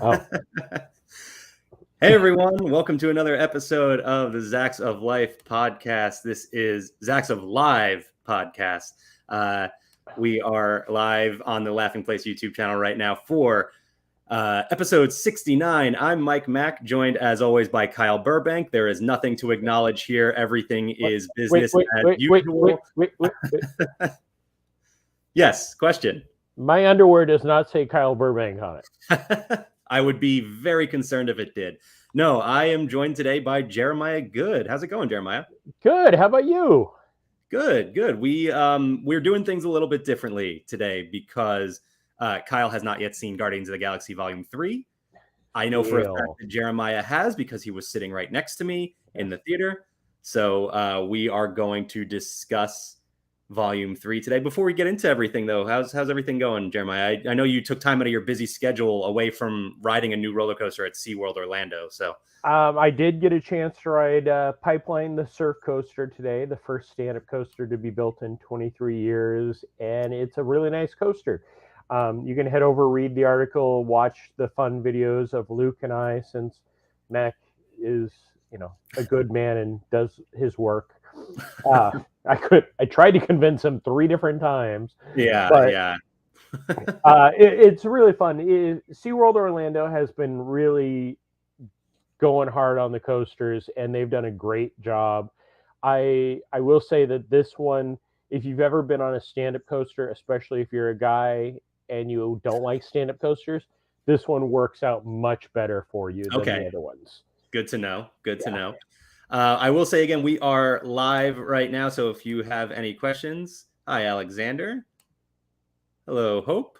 Oh. Hey everyone, welcome to another episode of the Zzzax of Life podcast. This is Zzzax of Live podcast. We are live on the Laughing Place YouTube channel right now for episode 69. I'm Mack, joined as always by Kyle Burbank. There is nothing to acknowledge here. Everything is business as usual. Wait. Yes, question. My underwear does not say Kyle Burbank on it. I would be very concerned if it did. No, I am joined today by Jeremiah Good. How's it going, Jeremiah? Good. How about you? Good. We're doing things a little bit differently today because Kyle has not yet seen Guardians of the Galaxy Volume 3. I know for a fact that Jeremiah has because he was sitting right next to me in the theater. So we are going to discuss Volume 3 today. Before we get into everything, though, how's everything going, Jeremiah? I know you took time out of your busy schedule away from riding a new roller coaster at SeaWorld Orlando. So I did get a chance to ride Pipeline, the surf coaster today, the first stand-up coaster to be built in 23 years, and it's a really nice coaster. You can head over, read the article, watch the fun videos of Luke and I, since Mack is, a good man and does his work. I tried to convince him 3 different times. Yeah. It's really fun. SeaWorld Orlando has been really going hard on the coasters, and they've done a great job. I will say that this one, if you've ever been on a stand-up coaster, especially if you're a guy and you don't like stand-up coasters, this one works out much better for you than the other ones. Good to know. To know. I will say again, we are live right now. So if you have any questions, hi, Alexander. Hello, Hope.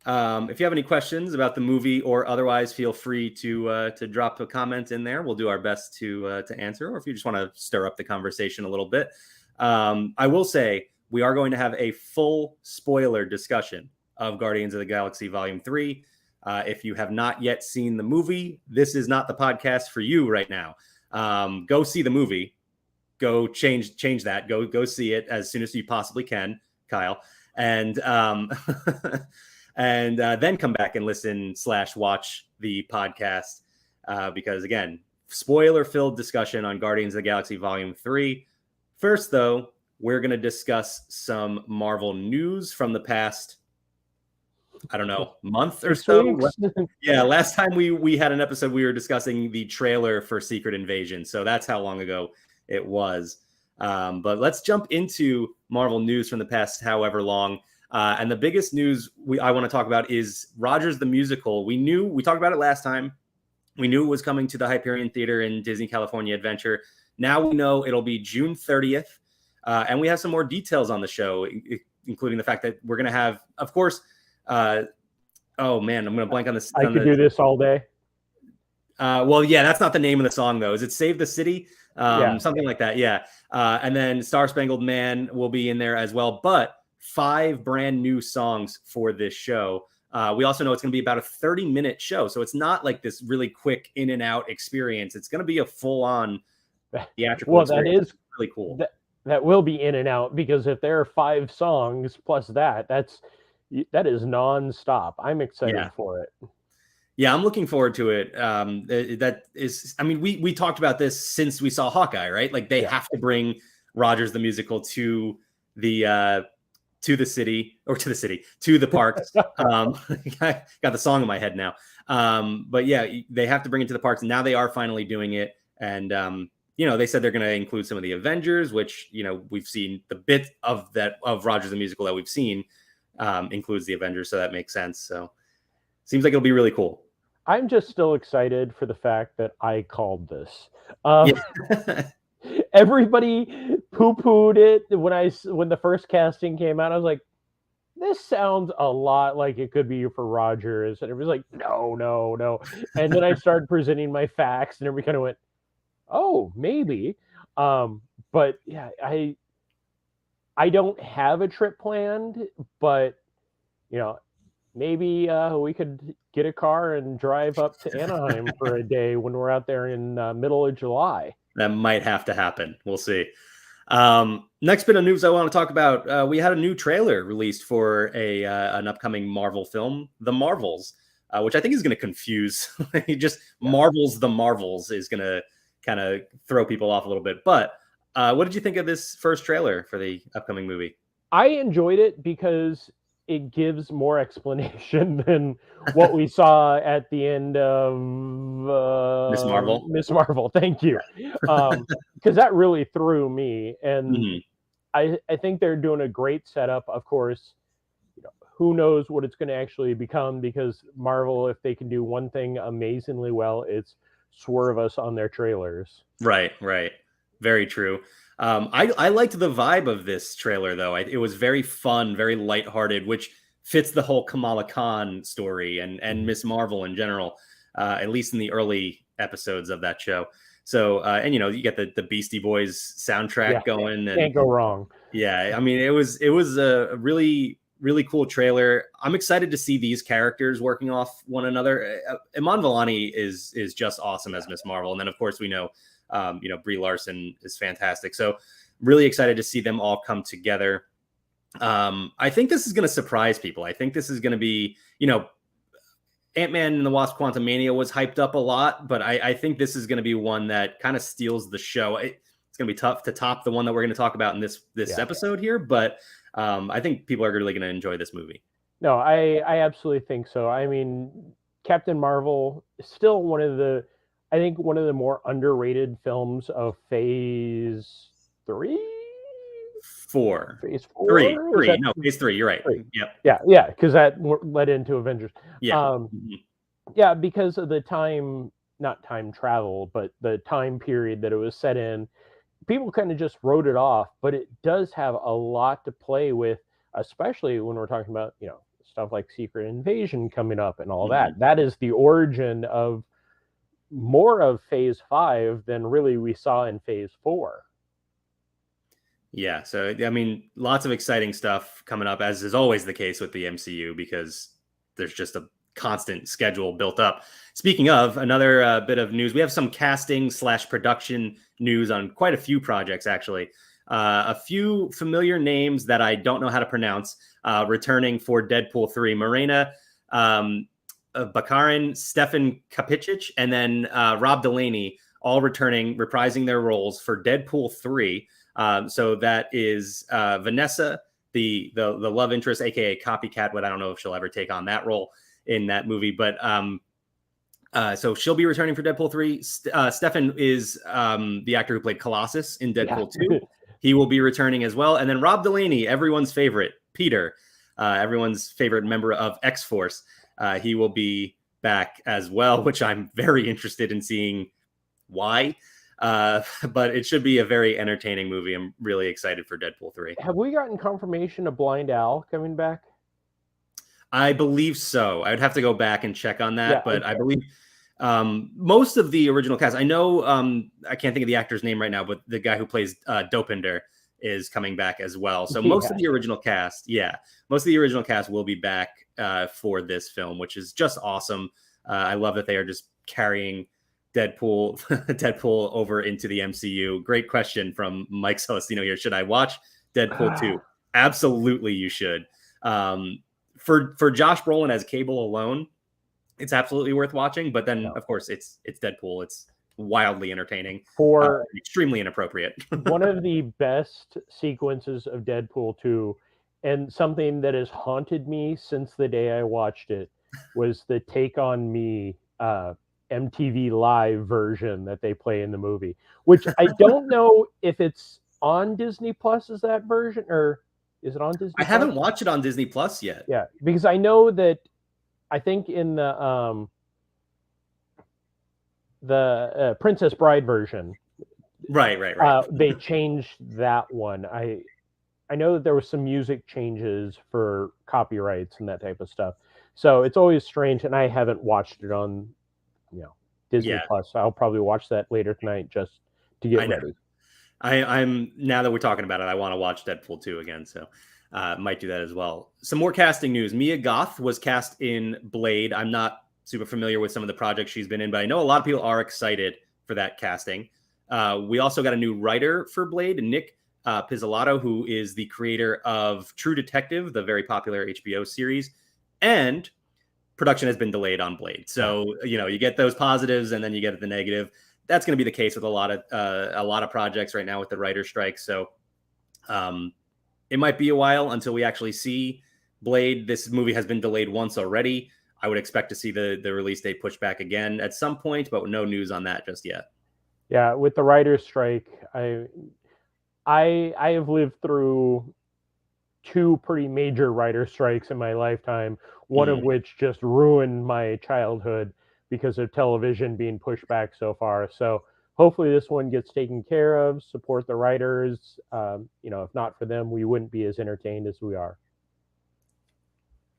If you have any questions about the movie or otherwise, feel free to drop a comment in there. We'll do our best to answer. Or if you just want to stir up the conversation a little bit, I will say we are going to have a full spoiler discussion of Guardians of the Galaxy Volume 3. If you have not yet seen the movie, this is not the podcast for you right now. Go see the movie. Go change that. Go see it as soon as you possibly can, Kyle, and and then come back and listen/watch the podcast because again, spoiler-filled discussion on Guardians of the Galaxy Volume 3. First, though, we're going to discuss some Marvel news from the past, I don't know, month or so. Yeah, last time we had an episode, we were discussing the trailer for Secret Invasion. So that's how long ago it was. But let's jump into Marvel news from the past however long. And the biggest news I want to talk about is Rogers the Musical. We talked about it last time. We knew it was coming to the Hyperion Theater in Disney California Adventure. Now we know it'll be June 30th. And we have some more details on the show, including the fact that we're going to have, of course, oh man, I'm going to blank on this. I could do this all day. Well, yeah, that's not the name of the song though. Is it Save the City? Something like that. Yeah. And then Star Spangled Man will be in there as well, but 5 brand new songs for this show. We also know it's going to be about a 30-minute show. So it's not like this really quick in and out experience. It's going to be a full on theatrical experience. That is really cool. That will be in and out, because if there are 5 songs plus that is nonstop. I'm excited for it. Yeah, I'm looking forward to it. That is, I mean, we talked about this since we saw Hawkeye, right? Like they have to bring Rogers the Musical to the parks. I got the song in my head now. But yeah, they have to bring it to the parks. Now they are finally doing it. And, they said they're going to include some of the Avengers, which, we've seen the bit of Rogers the Musical that we've seen includes the Avengers. So that makes sense. So seems like it'll be really cool. I'm just still excited for the fact that I called this. Everybody poo-pooed it when the first casting came out. I was like, this sounds a lot like it could be for Rogers. And it was like, no. And then I started presenting my facts, and everybody kind of went, oh, maybe. But yeah, I don't have a trip planned, but maybe we could get a car and drive up to Anaheim for a day when we're out there in middle of July. That might have to happen. We'll see. Next bit of news I want to talk about. We had a new trailer released for an upcoming Marvel film, The Marvels. which I think is going to confuse. Marvel's the Marvels is going to kind of throw people off a little bit. But what did you think of this first trailer for the upcoming movie? I enjoyed it because it gives more explanation than what we saw at the end of Miss Marvel. Miss Marvel, thank you. Because that really threw me. And I think they're doing a great setup. Of course, who knows what it's going to actually become, because Marvel, if they can do one thing amazingly well, it's swerve us on their trailers. Right. Very true. I liked the vibe of this trailer, though. It was very fun, very lighthearted, which fits the whole Kamala Khan story and Miss Marvel in general, at least in the early episodes of that show. So, and you get the Beastie Boys soundtrack going. And can't go wrong. Yeah, I mean, it was a really, really cool trailer. I'm excited to see these characters working off one another. Iman Vellani is just awesome as Miss Marvel, and then of course we know. Brie Larson is fantastic. So really excited to see them all come together. I think this is going to surprise people. I think this is going to be, Ant-Man and the Wasp Quantumania was hyped up a lot, but I think this is going to be one that kind of steals the show. It's going to be tough to top the one that we're going to talk about in this episode here, but I think people are really going to enjoy this movie. No, I absolutely think so. I mean, Captain Marvel is still one of the more underrated films of Phase 3? Phase 4? Phase 3. You're right. 3. Yep. Yeah, because that led into Avengers. Yeah. Yeah, because of the not time travel, but the time period that it was set in, people kind of just wrote it off, but it does have a lot to play with, especially when we're talking about, stuff like Secret Invasion coming up and all that. That is the origin of more of Phase 5 than really we saw in Phase 4. Yeah, so I mean, lots of exciting stuff coming up, as is always the case with the MCU, because there's just a constant schedule built up. Speaking of, another bit of news, we have some casting/production news on quite a few projects, actually. A few familiar names that I don't know how to pronounce returning for Deadpool 3. Morena Baccarin, Stefan Kapicic, and then Rob Delaney, all returning, reprising their roles for Deadpool 3. So that is Vanessa, the love interest, aka Copycat, but I don't know if she'll ever take on that role in that movie. But so she'll be returning for Deadpool 3. Stefan is the actor who played Colossus in Deadpool 2. He will be returning as well. And then Rob Delaney, everyone's favorite, Peter, everyone's favorite member of X-Force. He will be back as well, which I'm very interested in seeing why. But it should be a very entertaining movie. I'm really excited for Deadpool 3. Have we gotten confirmation of Blind Al coming back? I believe so. I would have to go back and check on that, but okay. I believe most of the original cast, I know, I can't think of the actor's name right now, but the guy who plays Dopinder is coming back as well. So most of the original cast, will be back for this film, which is just awesome. I love that they are just carrying Deadpool over into the MCU. Great question from Mike Celestino here. Should I watch Deadpool 2? Absolutely, you should. For Josh Brolin as Cable alone, it's absolutely worth watching. But then, of course, it's Deadpool. It's wildly entertaining. For extremely inappropriate. One of the best sequences of Deadpool 2, and something that has haunted me since the day I watched it, was the Take On Me MTV Live version that they play in the movie, which I don't know if it's on Disney Plus. Is that version, or is it on Disney Plus? I haven't watched it on Disney Plus yet. Yeah, because I know that I think in the Princess Bride version, right. They changed that one. I know that there was some music changes for copyrights and that type of stuff. So it's always strange, and I haven't watched it on Disney Plus. So I'll probably watch that later tonight just to get ready. I'm now that we're talking about it, I want to watch Deadpool 2 again, so might do that as well. Some more casting news. Mia Goth was cast in Blade. I'm not super familiar with some of the projects she's been in, but I know a lot of people are excited for that casting. We also got a new writer for Blade, Nick Pizzolatto, who is the creator of True Detective, the very popular HBO series, and production has been delayed on Blade. So, you get those positives and then you get the negative. That's going to be the case with a lot of projects right now with the writer strike. So it might be a while until we actually see Blade. This movie has been delayed once already. I would expect to see the release date pushed back again at some point, but no news on that just yet. Yeah, with the writer's strike, I have lived through 2 pretty major writer strikes in my lifetime, one of which just ruined my childhood because of television being pushed back so far. So hopefully this one gets taken care of, support the writers. If not for them, we wouldn't be as entertained as we are.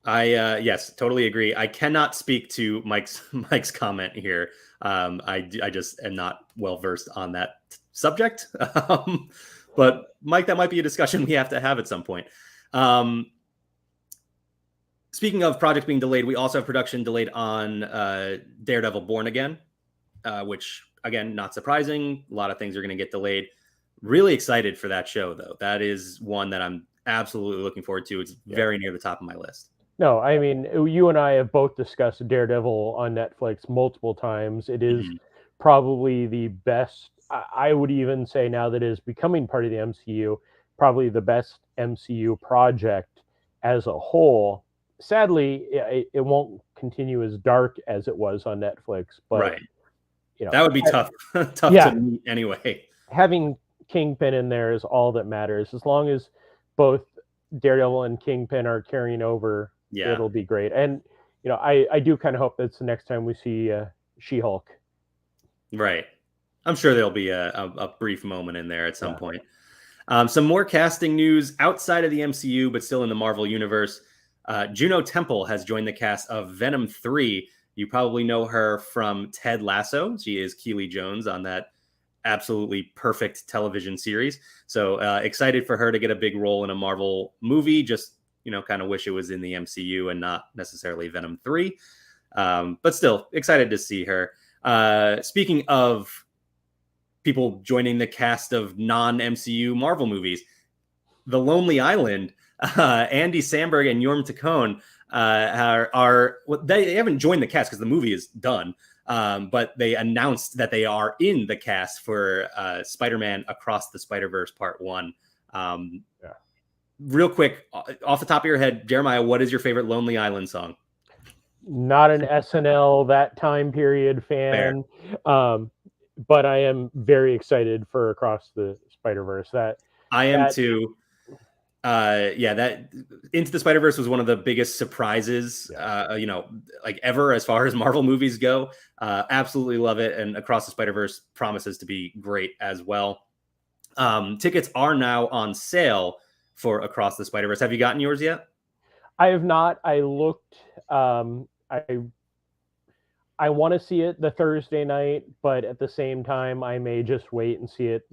Yes, totally agree. I cannot speak to Mike's comment here. I just am not well versed on that subject. But Mike, that might be a discussion we have to have at some point. Speaking of projects being delayed, we also have production delayed on Daredevil Born Again, which, again, not surprising. A lot of things are going to get delayed. Really excited for that show, though. That is one that I'm absolutely looking forward to. It's very near the top of my list. No, I mean, you and I have both discussed Daredevil on Netflix multiple times. It is probably the best. I would even say now that it is becoming part of the MCU, probably the best MCU project as a whole. Sadly, it won't continue as dark as it was on Netflix, but that would be tough to meet anyway. Having Kingpin in there is all that matters. As long as both Daredevil and Kingpin are carrying over, it'll be great. And I do kind of hope that's the next time we see She-Hulk. Right. I'm sure there'll be a brief moment in there at some point. Some more casting news outside of the MCU, but still in the Marvel universe. Juno Temple has joined the cast of Venom 3. You probably know her from Ted Lasso. She is Keely Jones on that absolutely perfect television series. So excited for her to get a big role in a Marvel movie. Just, kind of wish it was in the MCU and not necessarily Venom 3. But still excited to see her. Speaking of people joining the cast of non-MCU Marvel movies, The Lonely Island, Andy Samberg and Jorm Taccone they haven't joined the cast because the movie is done, but they announced that they are in the cast for Spider-Man Across the Spider-Verse Part 1. Real quick, off the top of your head, Jeremiah, what is your favorite Lonely Island song? Not an SNL that time period fan. But I am very excited for Across the Spider-Verse. I am too. That Into the Spider-Verse was one of the biggest surprises, ever as far as Marvel movies go. Absolutely love it. And Across the Spider-Verse promises to be great as well. Tickets are now on sale for Across the Spider-Verse. Have you gotten yours yet? I have not. I looked. I want to see it the Thursday night, but at the same time, I may just wait and see it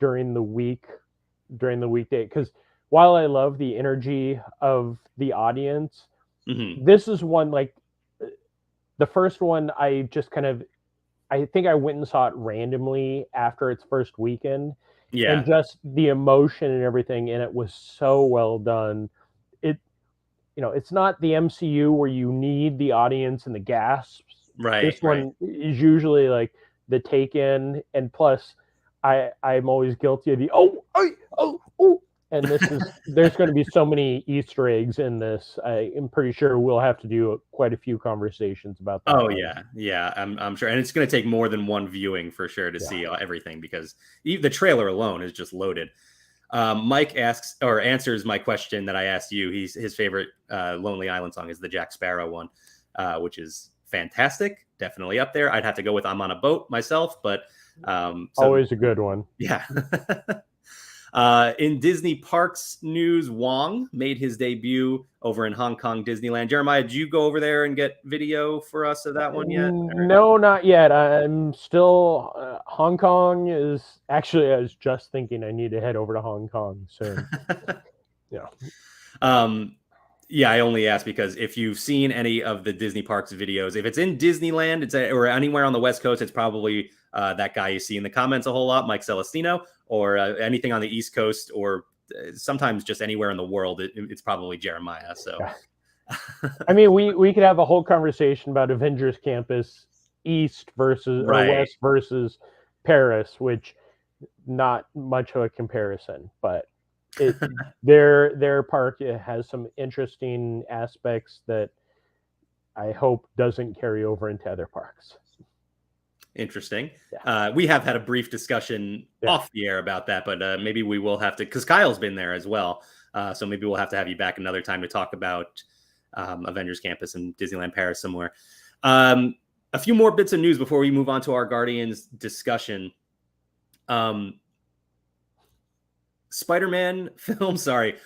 during the weekday. Because while I love the energy of the audience, this is one the first one I just I think I went and saw it randomly after its first weekend. Yeah. And just the emotion and everything in it was so well done. It's not the MCU where you need the audience and the gasps. Right. This one is usually the take in, and plus I'm always guilty of the oh. And there's going to be so many Easter eggs in this. I am pretty sure we'll have to do quite a few conversations about that. Oh yeah. I'm sure, and it's going to take more than one viewing for sure to see everything, because the trailer alone is just loaded. Mike asks or answers my question that I asked you. His favorite Lonely Island song is the Jack Sparrow one, which is fantastic. Definitely up there. I'd have to go with I'm on a Boat myself, but always a good one. Yeah. In Disney parks news, Wong made his debut over in Hong Kong Disneyland. Jeremiah, did you go over there and get video for us of that one yet? No, not yet. I'm still Hong Kong is actually, I was just thinking I need to head over to Hong Kong soon. Yeah, I only asked because if you've seen any of the Disney parks videos, if it's in Disneyland, or anywhere on the West Coast, it's probably that guy you see in the comments a whole lot, Mike Celestino, or anything on the East Coast, or sometimes just anywhere in the world, it's probably Jeremiah. So I mean, we could have a whole conversation about Avengers Campus East versus or West versus Paris, which not much of a comparison, but their park has some interesting aspects that I hope doesn't carry over into other parks. Interesting. Yeah. We have had a brief discussion off the air about that, but maybe we will have to, because Kyle's been there as well. So maybe we'll have to have you back another time to talk about Avengers Campus and Disneyland Paris somewhere. A few more bits of news before we move on to our Guardians discussion. SpiderMan film, sorry,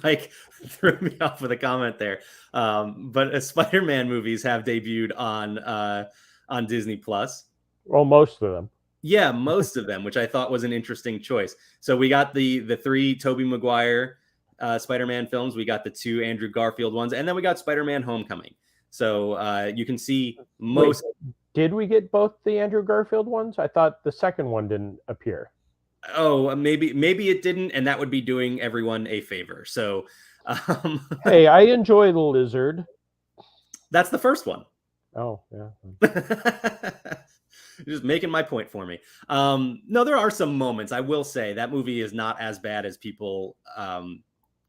Mike threw me off with a comment there. But SpiderMan movies have debuted on Disney Plus. Well, most of them. Yeah, most of them, which I thought was an interesting choice. So we got the 3 Tobey Maguire Spider-Man films. We got the 2 Andrew Garfield ones, and then we got Spider-Man Homecoming. So you can see most. Wait, did we get both the Andrew Garfield ones? I thought the second one didn't appear. Oh, maybe it didn't, and that would be doing everyone a favor. So, hey, I enjoy the Lizard. That's the first one. Oh, yeah. Just making my point for me. No, there are some moments. I will say that movie is not as bad as people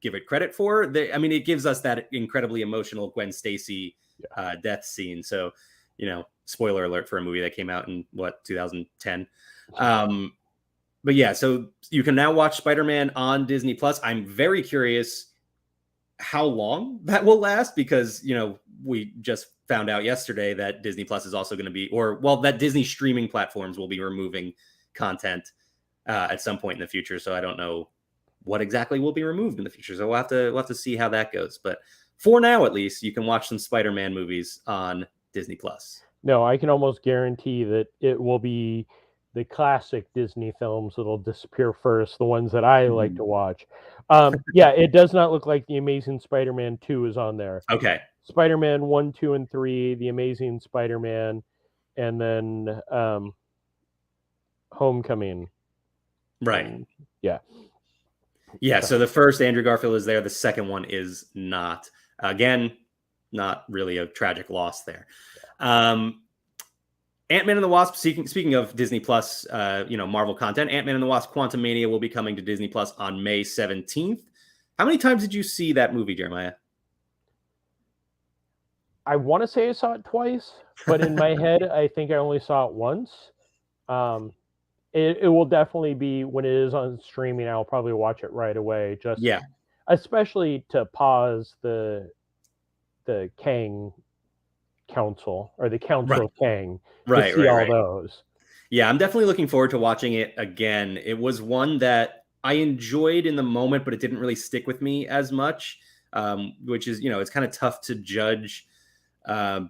give it credit for. I mean, it gives us that incredibly emotional Gwen Stacy death scene. So, spoiler alert for a movie that came out in 2010. But yeah, so you can now watch Spider-Man on Disney Plus. I'm very curious how long that will last, because we just found out yesterday that Disney Plus is also going to be, that Disney streaming platforms will be removing content at some point in the future. So I don't know what exactly will be removed in the future. So we'll have to see how that goes. But for now, at least, you can watch some Spider-Man movies on Disney Plus. No, I can almost guarantee that it will be the classic Disney films that'll disappear first, the ones that I like to watch. Yeah, it does not look like The Amazing Spider-Man 2 is on there. Okay. Spider-Man 1, 2, and 3, The Amazing Spider-Man, and then Homecoming. Right. Yeah. Yeah, so the first Andrew Garfield is there. The second one is not. Again, not really a tragic loss there. Ant-Man and the Wasp, speaking of Disney Plus, Marvel content, Ant-Man and the Wasp Quantumania will be coming to Disney Plus on May 17th. How many times did you see that movie, Jeremiah? I want to say I saw it twice, but in my head, I think I only saw it once. It will definitely be, when it is on streaming, I'll probably watch it right away. Especially to pause the Kang Council, or the Council of Kang, to see all those. Yeah, I'm definitely looking forward to watching it again. It was one that I enjoyed in the moment, but it didn't really stick with me as much, which is, it's kind of tough to judge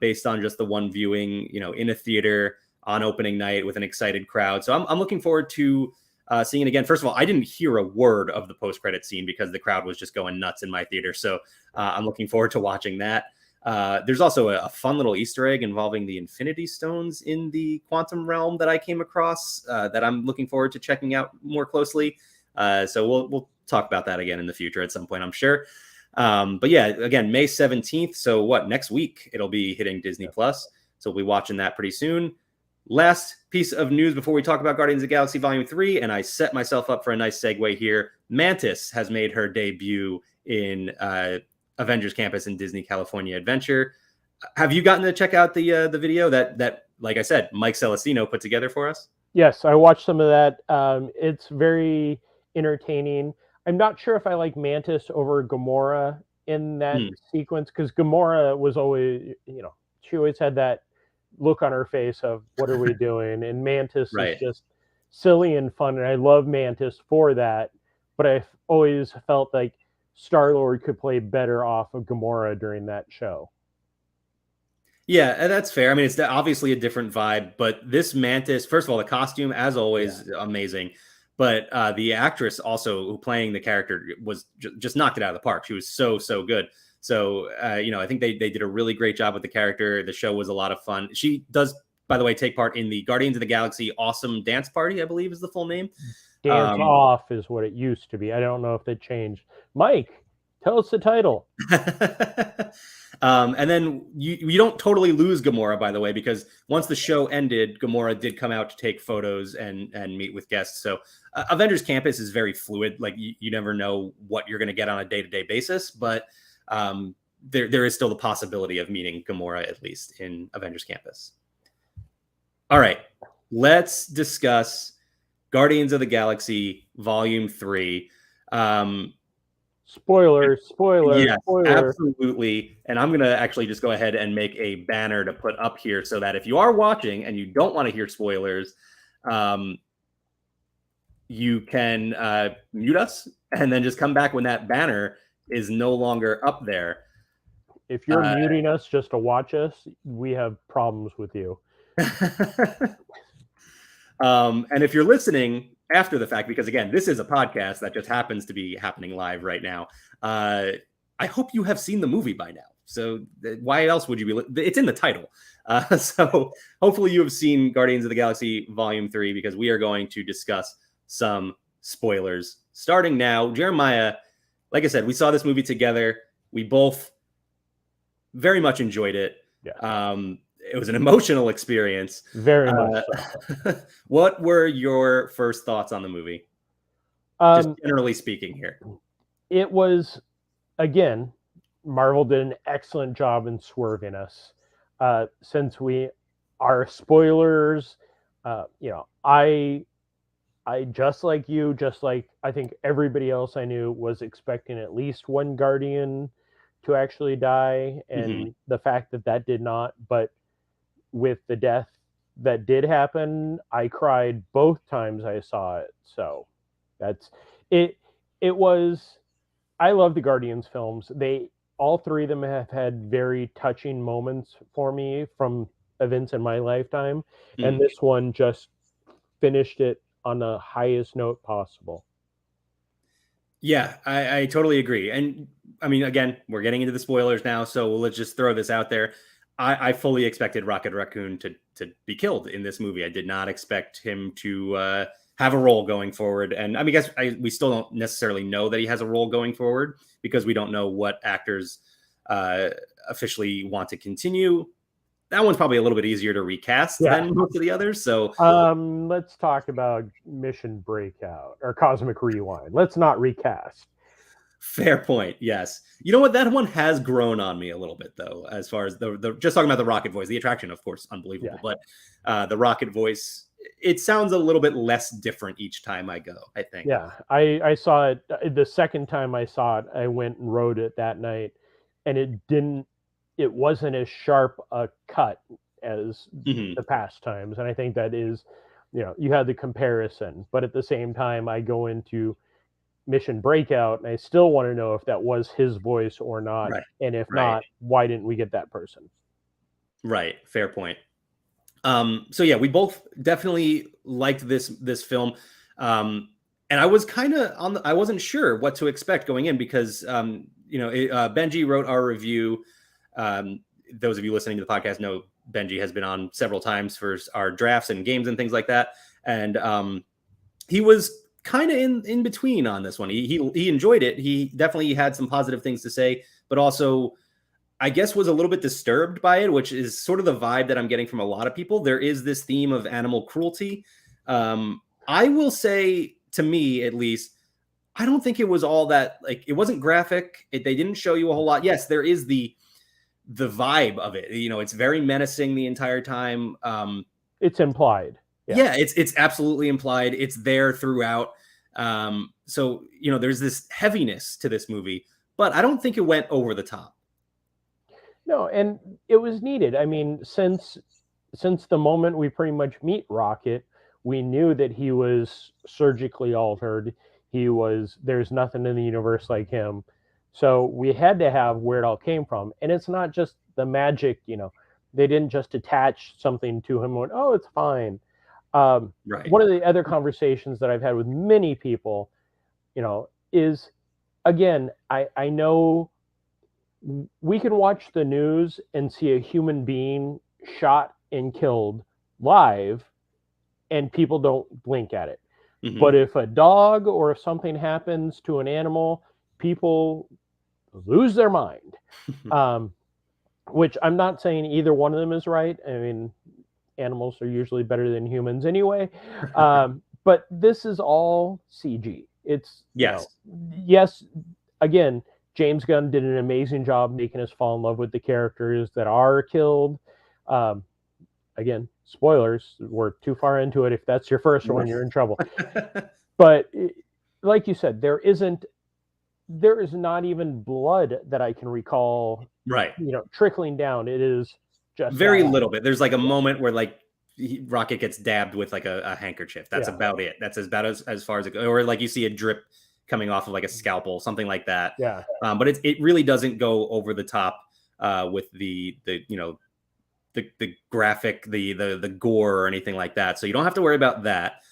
based on just the one viewing, in a theater on opening night with an excited crowd. So I'm looking forward to seeing it again. First of all, I didn't hear a word of the post-credit scene because the crowd was just going nuts in my theater. So I'm looking forward to watching that. There's also a fun little Easter egg involving the Infinity Stones in the quantum realm that I came across that I'm looking forward to checking out more closely. So we'll talk about that again in the future at some point, I'm sure. But yeah, again, May 17th. So next week it'll be hitting Disney Plus. So we'll be watching that pretty soon. Last piece of news before we talk about Guardians of the Galaxy Volume 3, and I set myself up for a nice segue here. Mantis has made her debut in Avengers Campus in Disney California Adventure. Have you gotten to check out the video that, like I said, Mike Celestino put together for us? Yes, I watched some of that. It's very entertaining. I'm not sure if I like Mantis over Gamora in that sequence, because Gamora was always, she always had that look on her face of, what are we doing? And Mantis is just silly and fun, and I love Mantis for that. But I've always felt like StarLord could play better off of Gamora during that show. Yeah, that's fair. I mean, it's obviously a different vibe, but this Mantis, first of all, the costume, as always, amazing. But the actress also who playing the character was just knocked it out of the park. She was so good. So, I think they did a really great job with the character. The show was a lot of fun. She does, by the way, take part in the Guardians of the Galaxy Awesome Dance Party, I believe is the full name. Dance Off is what it used to be. I don't know if they changed. Mike, Tell us the title. And then you don't totally lose Gamora, by the way, because once the show ended, Gamora did come out to take photos and meet with guests. So Avengers Campus is very fluid. Like you never know what you're going to get on a day-to-day basis, but there is still the possibility of meeting Gamora, at least in Avengers Campus. All right, let's discuss Guardians of the Galaxy Volume 3. Spoiler, Yes, spoiler. absolutely. And I'm going to actually just go ahead and make a banner to put up here so that if you are watching and you don't want to hear spoilers, you can mute us and then just come back when that banner is no longer up there. If you're muting us just to watch us, we have problems with you. And if you're listening after the fact, because again, this is a podcast that just happens to be happening live right now, I hope you have seen the movie by now. So why else would you be? It's in the title. So hopefully you have seen Guardians of the Galaxy Volume 3, because we are going to discuss some spoilers starting now. Jeremiah, like I said, we saw this movie together. We both very much enjoyed it. Yeah. It was an emotional experience. Very much so. What were your first thoughts on the movie? Just generally speaking here. It was, again, Marvel did an excellent job in swerving us. Since we are spoilers, I just like you, just like I think everybody else I knew, was expecting at least one Guardian to actually die. And the fact that did not, but with the death that did happen, I cried both times I saw it. So that's it. It was, I love the Guardians films. All three of them have had very touching moments for me from events in my lifetime. And this one just finished it on the highest note possible. Yeah, I totally agree. And I mean, again, we're getting into the spoilers now, so let's just throw this out there. I fully expected Rocket Raccoon to be killed in this movie. I did not expect him to have a role going forward. And I mean, we still don't necessarily know that he has a role going forward, because we don't know what actors officially want to continue. That one's probably a little bit easier to recast than most of the others. So let's talk about Mission Breakout or Cosmic Rewind. Let's not recast. Fair point. Yes. You know what? That one has grown on me a little bit, though, as far as the just talking about the Rocket voice. The attraction, of course, unbelievable. Yeah. But the Rocket voice, it sounds a little bit less different each time I go, I think. Yeah. I saw it the second time I saw it. I went and wrote it that night, and it wasn't as sharp a cut as the past times. And I think that is, you had the comparison. But at the same time, I go into Mission Breakout and I still want to know if that was his voice or not. Right. And if not, why didn't we get that person? Right. Fair point. So yeah, we both definitely liked this film. And I was kind of I wasn't sure what to expect going in, because Benji wrote our review. Those of you listening to the podcast know Benji has been on several times for our drafts and games and things like that. And he was kind of in between on this one. He enjoyed it. He definitely had some positive things to say, but also I guess was a little bit disturbed by it, which is sort of the vibe that I'm getting from a lot of people. There is this theme of animal cruelty. I will say, to me at least, I don't think it was all that, like, it wasn't graphic. They didn't show you a whole lot. Yes, there is the vibe of it. It's very menacing the entire time. It's implied. Yeah, it's absolutely implied. It's there throughout. So, there's this heaviness to this movie, but I don't think it went over the top. No, and it was needed. I mean, since the moment we pretty much meet Rocket, we knew that he was surgically altered. There's nothing in the universe like him. So we had to have where it all came from. And it's not just the magic, they didn't just attach something to him and went, oh, it's fine. Right. One of the other conversations that I've had with many people, is, again, I know we can watch the news and see a human being shot and killed live, and people don't blink at it. But if a dog or if something happens to an animal, people lose their mind. Which I'm not saying either one of them is right. I mean, animals are usually better than humans anyway. But this is all CG. It's, Yes. Yes, again, James Gunn did an amazing job making us fall in love with the characters that are killed. Again, spoilers, we're too far into it. If that's your first one, you're in trouble. But like you said, there is not even blood that I can recall, right, trickling down. It is just very little bit. There's like a moment where like Rocket gets dabbed with like a handkerchief. That's about it. That's about as far as it goes. Or like you see a drip coming off of like a scalpel, something like that. Yeah. But it really doesn't go over the top with the graphic, the gore or anything like that. So you don't have to worry about that.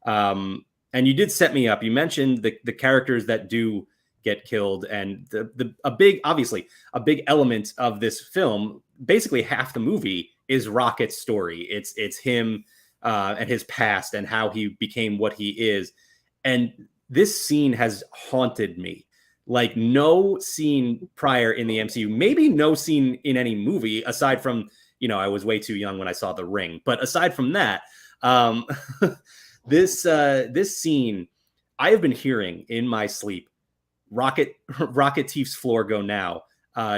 And you did set me up. You mentioned the characters that do get killed, and a big element of this film, basically half the movie, is Rocket's story. It's him and his past and how he became what he is. And this scene has haunted me. Like no scene prior in the MCU, maybe no scene in any movie aside from, I was way too young when I saw The Ring. But aside from that, this scene, I have been hearing in my sleep, Rocket Tief's floor go now,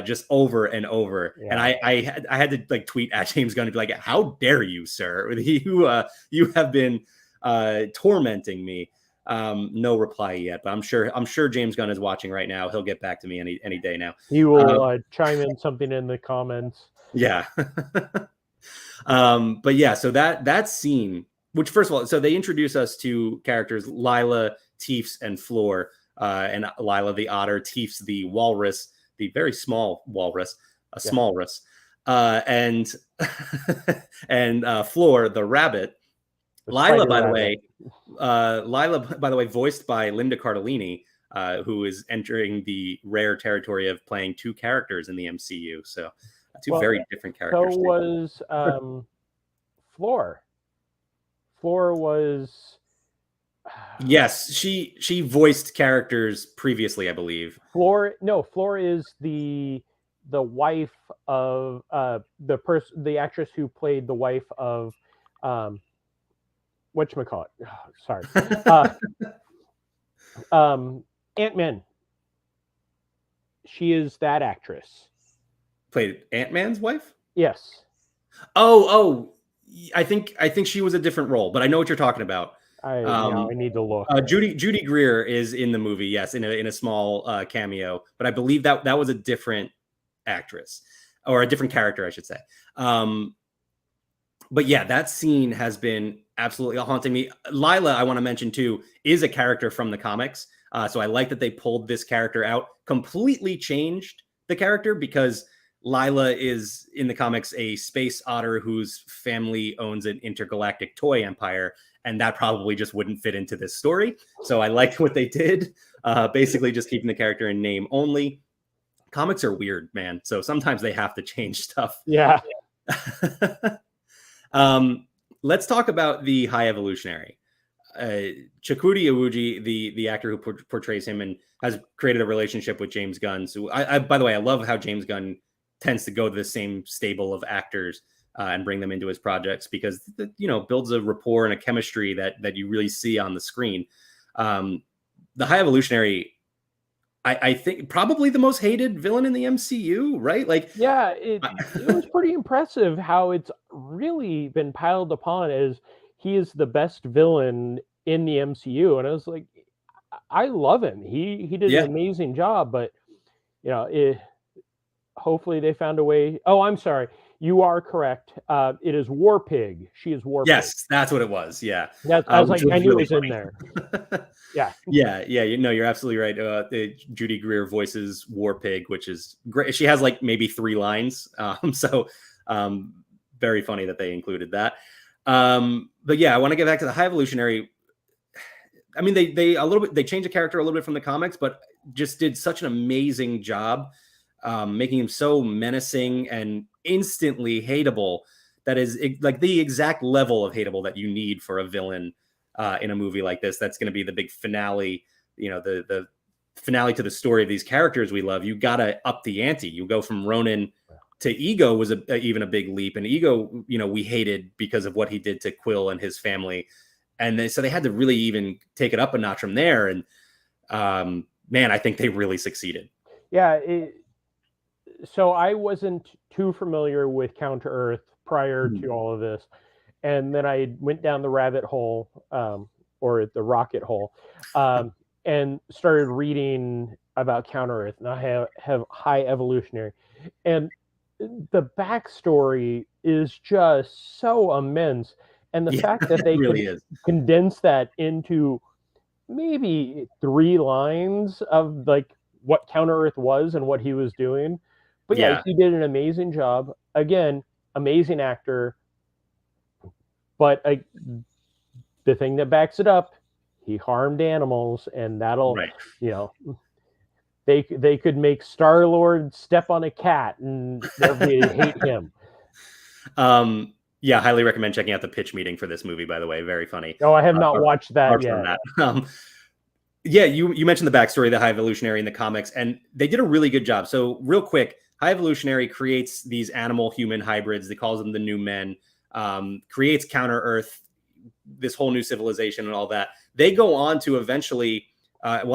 just over and over. Yeah. And I had to like tweet at James Gunn and be like, how dare you, sir? You have been tormenting me. No reply yet, but I'm sure James Gunn is watching right now. He'll get back to me any day now. He will chime in something in the comments. Yeah. But yeah, so that scene, which first of all, so they introduce us to characters Lila, Tiefs, and Flora. And Lila the otter, Tiefs the walrus, the very small walrus, smallrus, and Flora the rabbit. Lila, by the way, voiced by Linda Cardellini, who is entering the rare territory of playing two characters in the MCU. So two very different characters. So was Flora. Flora was. Yes, she voiced characters previously, I believe. Flora is the wife of the actress who played the wife of whatchamacallit. Oh, sorry. Ant-Man. She is that actress. Played Ant-Man's wife? Yes. Oh, I think she was a different role, but I know what you're talking about. I need to look. Judy Greer is in the movie, yes, in a small cameo, but I believe that was a different actress, or a different character, I should say. But yeah, that scene has been absolutely haunting me. Lila, I want to mention too, is a character from the comics, so I like that they pulled this character out, completely changed the character, because Lila is in the comics a space otter whose family owns an intergalactic toy empire. And that probably just wouldn't fit into this story. So I liked what they did. Basically just keeping the character in name only. Comics are weird, man. So sometimes they have to change stuff. Yeah. Let's talk about the High Evolutionary. Chukwudi Iwuji, the actor who portrays him and has created a relationship with James Gunn. So by the way, I love how James Gunn tends to go to the same stable of actors and bring them into his projects, because builds a rapport and a chemistry that you really see on the screen. The High Evolutionary, I think probably the most hated villain in the MCU, right? Like, yeah, it was pretty impressive how it's really been piled upon as he is the best villain in the MCU, and I was like, I love him. He did an amazing job, but hopefully they found a way. Oh, I'm sorry. You are correct. It is War Pig. She is War Pig. Yes, that's what it was. Yeah. I was like, I knew it was in there. Yeah. Yeah. You're absolutely right. Judy Greer voices War Pig, which is great. She has like maybe 3 lines. So very funny that they included that. But yeah, I want to get back to the High Evolutionary. I mean, they changed the character a little bit from the comics, but just did such an amazing job making him so menacing and instantly hateable. That is like the exact level of hateable that you need for a villain in a movie like this. That's going to be the big finale, the finale to the story of these characters we love, you gotta up the ante. You go from Ronan to Ego was even a big leap, and Ego, we hated because of what he did to Quill and his family, and so they had to really even take it up a notch from there. And man, I think they really succeeded. Yeah. So I wasn't too familiar with Counter Earth prior to all of this, and then I went down the rabbit hole, or the rocket hole, and started reading about Counter Earth. And I have High Evolutionary, and the backstory is just so immense, and the fact that they really could condense that into maybe 3 lines of like what Counter Earth was and what he was doing. But yeah, he did an amazing job. Again, amazing actor. But the thing that backs it up, he harmed animals, and that'll, they could make StarLord step on a cat and nobody hate him. Yeah, highly recommend checking out the pitch meeting for this movie, by the way. Very funny. Oh, I have not watched that yet. Yeah, you mentioned the backstory of the High Evolutionary in the comics, and they did a really good job. So real quick, High Evolutionary creates these animal-human hybrids. They calls them the New Men, creates Counter-Earth, this whole new civilization and all that. They go on to eventually, Adam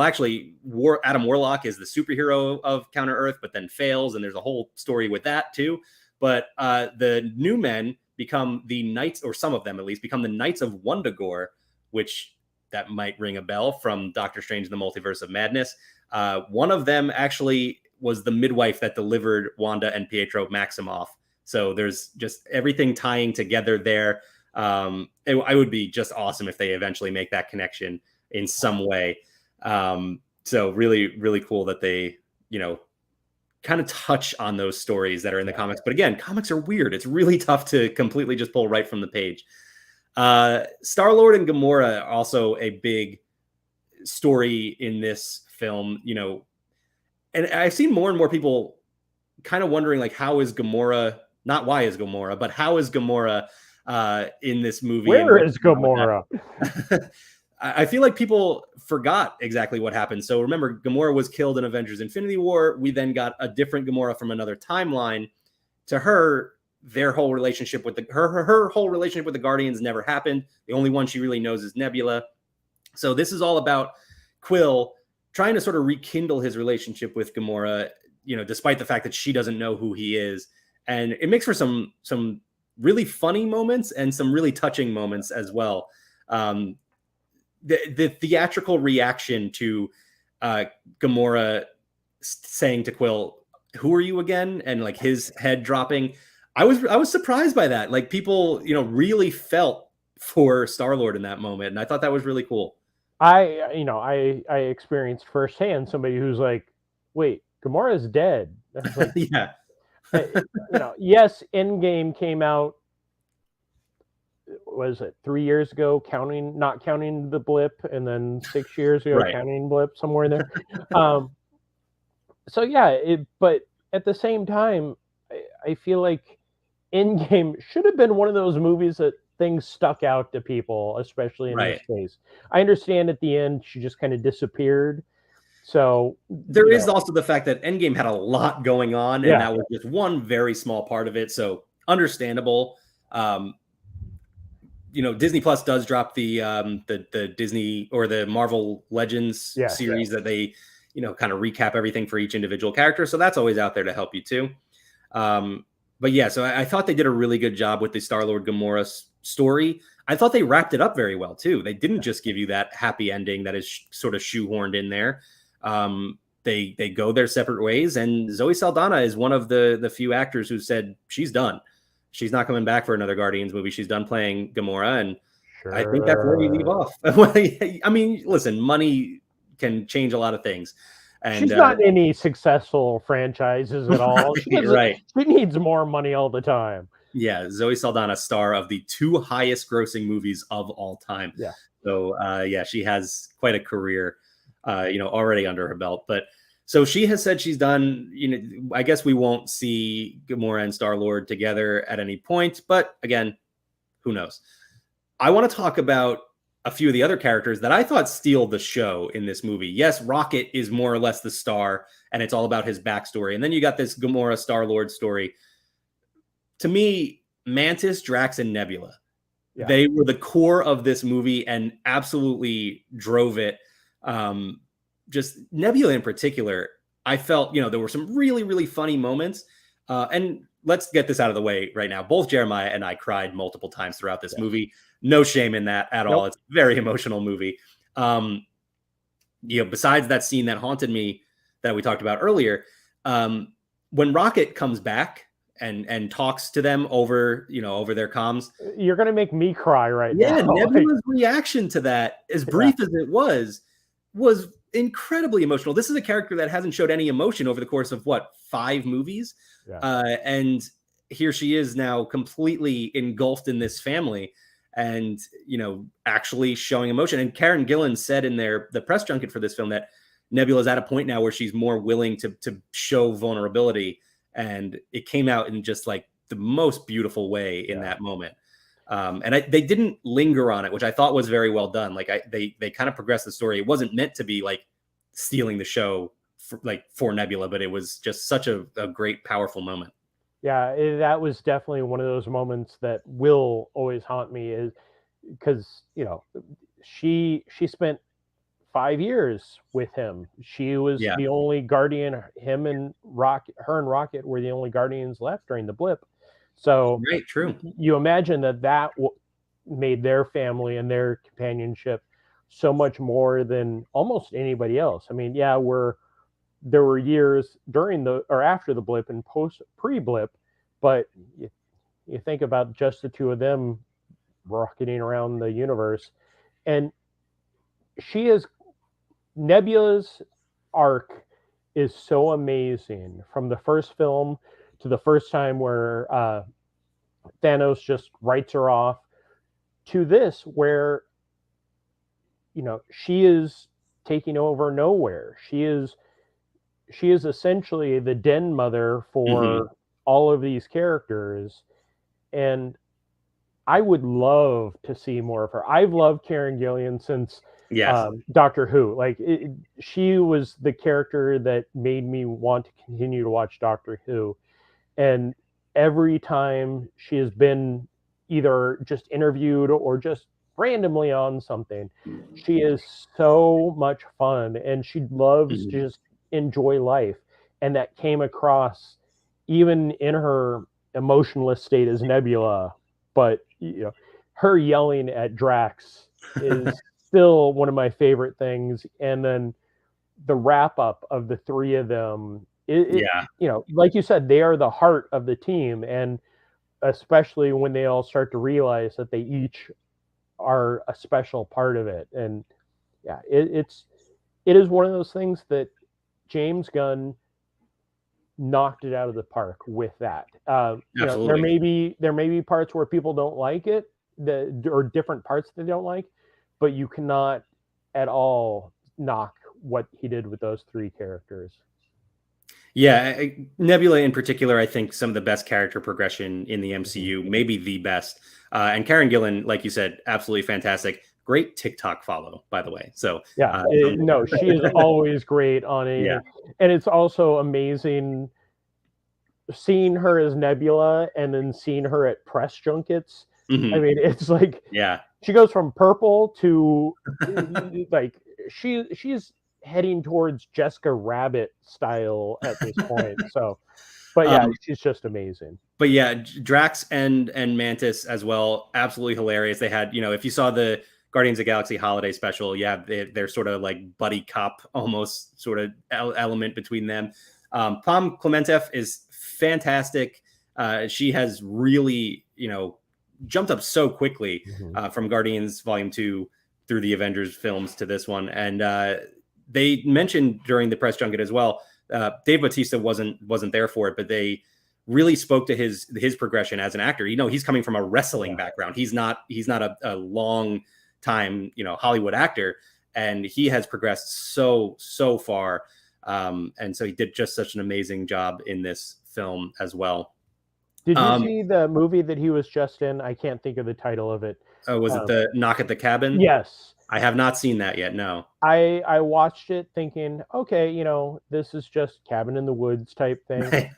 Warlock is the superhero of Counter-Earth, but then fails, and there's a whole story with that too. But the New Men become the Knights, or some of them at least, become the Knights of Wundagore, which that might ring a bell from Doctor Strange in the Multiverse of Madness. One of them actually was the midwife that delivered Wanda and Pietro Maximoff. So there's just everything tying together there. I would be just awesome if they eventually make that connection in some way. So really, really cool that they, kind of touch on those stories that are in the comics. But again, comics are weird. It's really tough to completely just pull right from the page. StarLord and Gamora are also a big story in this film, and I've seen more and more people kind of wondering, like, how is Gamora, not why is Gamora, but how is Gamora in this movie? Where is Gamora? I feel like people forgot exactly what happened. So remember, Gamora was killed in Avengers Infinity War. We then got a different Gamora from another timeline. To her, their whole relationship with her whole relationship with the Guardians never happened. The only one she really knows is Nebula. So this is all about Quill trying to sort of rekindle his relationship with Gamora, despite the fact that she doesn't know who he is. And it makes for some really funny moments and some really touching moments as well. The theatrical reaction to Gamora saying to Quill, "Who are you again?" and like his head dropping. I was surprised by that. Like, people, really felt for StarLord in that moment, and I thought that was really cool. I experienced firsthand somebody who's like, "Wait, Gamora's dead." Like, yeah. Yes, InGame came out. Was it 3 years ago? Not counting the blip, and then 6 years ago, counting blip somewhere in there. So yeah, but at the same time, I feel like InGame should have been one of those movies that things stuck out to people, especially in this case. I understand at the end she just kind of disappeared. So there is also the fact that InGame had a lot going on, and that was just one very small part of it. So understandable. Disney Plus does drop the Disney or the Marvel Legends series that they, kind of recap everything for each individual character. So that's always out there to help you too. But yeah, so I thought they did a really good job with the Star-Lord Gamora story. I thought they wrapped it up very well too. They didn't just give you that happy ending that is sort of shoehorned in there. They go their separate ways, and Zoe Saldana is one of the few actors who said she's done. She's not coming back for another Guardians movie. She's done playing Gamora, and I think that's where we leave off. I mean, listen, money can change a lot of things. And she's not in any successful franchises at all. She needs more money all the time. Yeah, Zoe Saldana, star of the 2 highest grossing movies of all time. Yeah. So she has quite a career, already under her belt. But so she has said she's done. I guess we won't see Gamora and Star-Lord together at any point. But again, who knows? I want to talk about a few of the other characters that I thought steal the show in this movie. Yes, Rocket is more or less the star, and it's all about his backstory. And then you got this Gamora StarLord story. To me, Mantis, Drax, and Nebula, they were the core of this movie and absolutely drove it. Just Nebula in particular, I felt, there were some really, really funny moments. And let's get this out of the way right now. Both Jeremiah and I cried multiple times throughout this movie. No shame in that at all. It's a very emotional movie. Besides that scene that haunted me that we talked about earlier, when Rocket comes back and talks to them over their comms, you're going to make me cry right now. Yeah, Nebula's reaction to that, as brief as it was incredibly emotional. This is a character that hasn't showed any emotion over the course of 5 movies. And here she is now completely engulfed in this family and, actually showing emotion. And Karen Gillan said in the press junket for this film that Nebula's at a point now where she's more willing to show vulnerability. And it came out in just like the most beautiful way in that moment. And they didn't linger on it, which I thought was very well done. Like they kind of progressed the story. It wasn't meant to be like stealing the show for Nebula, but it was just such a great, powerful moment. Yeah, that was definitely one of those moments that will always haunt me, is because she spent 5 years with him. She was the only guardian. Her and Rocket were the only guardians left during the blip. So right, true. You imagine that made their family and their companionship so much more than almost anybody else. I mean, there were years during or after the blip and pre-blip, but you think about just the two of them rocketing around the universe, and Nebula's arc is so amazing, from the first film to the first time where Thanos just writes her off, to this where she is taking over nowhere. She is essentially the den mother for all of these characters, and I would love to see more of her. I've loved Karen Gillan since Doctor Who. Like she was the character that made me want to continue to watch Doctor Who, and every time she has been either just interviewed or just randomly on something, she is so much fun, and she loves to just enjoy life. And that came across even in her emotionless state as Nebula. But her yelling at Drax is still one of my favorite things. And then the wrap up of the three of them, like you said, they are the heart of the team. And especially when they all start to realize that they each are a special part of it. And it is one of those things that James Gunn knocked it out of the park with that. There may be parts where people don't like it, or different parts that they don't like, but you cannot at all knock what he did with those three characters. Yeah, Nebula in particular, I think some of the best character progression in the MCU, maybe the best. And Karen Gillan, like you said, absolutely fantastic. Great TikTok follow, by the way. So she is always great on it. Yeah. And it's also amazing seeing her as Nebula and then seeing her at press junkets. I mean, it's like she goes from purple to like she's heading towards Jessica Rabbit style at this point. So, but she's just amazing. But Drax and Mantis as well, absolutely hilarious. They had, if you saw the Guardians of the Galaxy holiday special, they're sort of like buddy cop almost sort of element between them. Pom Klementieff is fantastic. She has really, jumped up so quickly from Guardians Volume 2 through the Avengers films to this one. And they mentioned during the press junket as well, Dave Bautista wasn't there for it, but they really spoke to his progression as an actor. He's coming from a wrestling background. He's not a long time, Hollywood actor, and he has progressed so far. And so he did just such an amazing job in this film as well. Did you see the movie that he was just in? I can't think of the title of it, Was it the Knock at the Cabin? Yes. I have not seen that yet. No. I watched it thinking, okay, this is just cabin in the woods type thing.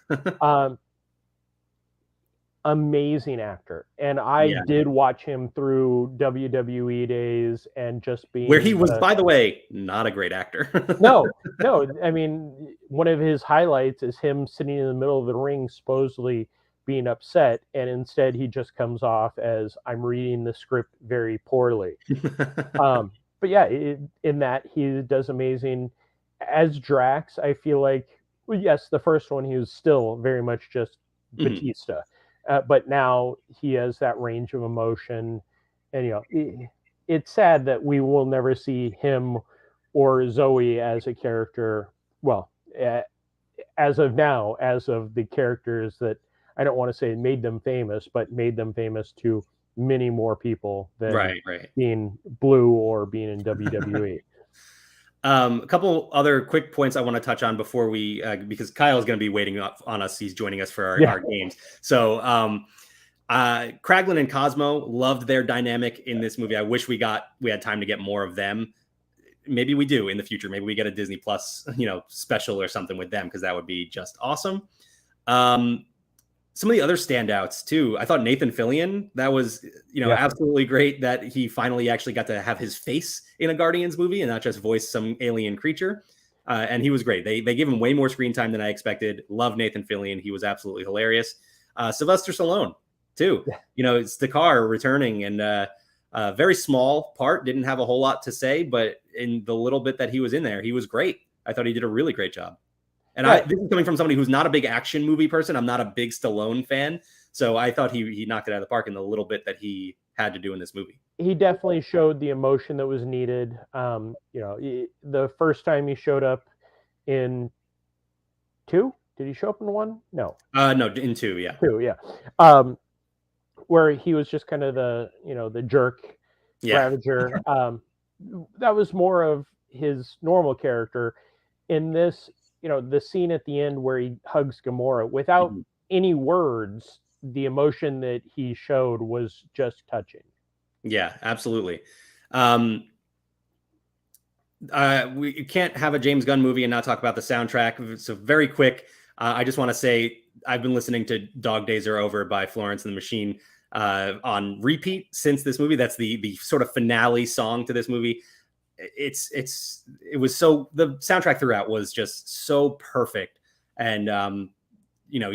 Amazing actor. And I did watch him through WWE days and just being where he was, by the way, not a great actor. No. I mean, one of his highlights is him sitting in the middle of the ring, supposedly being upset, and instead he just comes off as, I'm reading the script very poorly. But yeah, in that he does amazing. As Drax, I feel like, well, yes, the first one he was still very much just Batista, but now he has that range of emotion, and it's sad that we will never see him or Zoe as a character. Well, as of now, as of the characters that I don't want to say made them famous, but made them famous to many more people than being Blue or being in WWE. A couple other quick points I want to touch on before we, because Kyle's going to be waiting on us. He's joining us for our games. So Kraglin and Cosmo, loved their dynamic in this movie. I wish we had time to get more of them. Maybe we do in the future. Maybe we get a Disney Plus, special or something with them, because that would be just awesome. Some of the other standouts too. I thought Nathan Fillion, that was, absolutely great that he finally actually got to have his face in a Guardians movie and not just voice some alien creature. And he was great. They gave him way more screen time than I expected. Love Nathan Fillion. He was absolutely hilarious. Sylvester Stallone too. It's the car returning, and a very small part, didn't have a whole lot to say, but in the little bit that he was in there, he was great. I thought he did a really great job. And this is coming from somebody who's not a big action movie person. I'm not a big Stallone fan. So I thought he knocked it out of the park in the little bit that he had to do in this movie. He definitely showed the emotion that was needed. The first time he showed up in 2, did he show up in 1? No. No, in 2, yeah. 2, yeah. Where he was just kind of the jerk Ravager. That was more of his normal character. In this, the scene at the end where he hugs Gamora without any words, the emotion that he showed was just touching. Yeah, absolutely. We can't have a James Gunn movie and not talk about the soundtrack. So very quick, I just want to say I've been listening to Dog Days Are Over by Florence and the Machine on repeat since this movie. That's the sort of finale song to this movie. It was so, the soundtrack throughout was just so perfect. And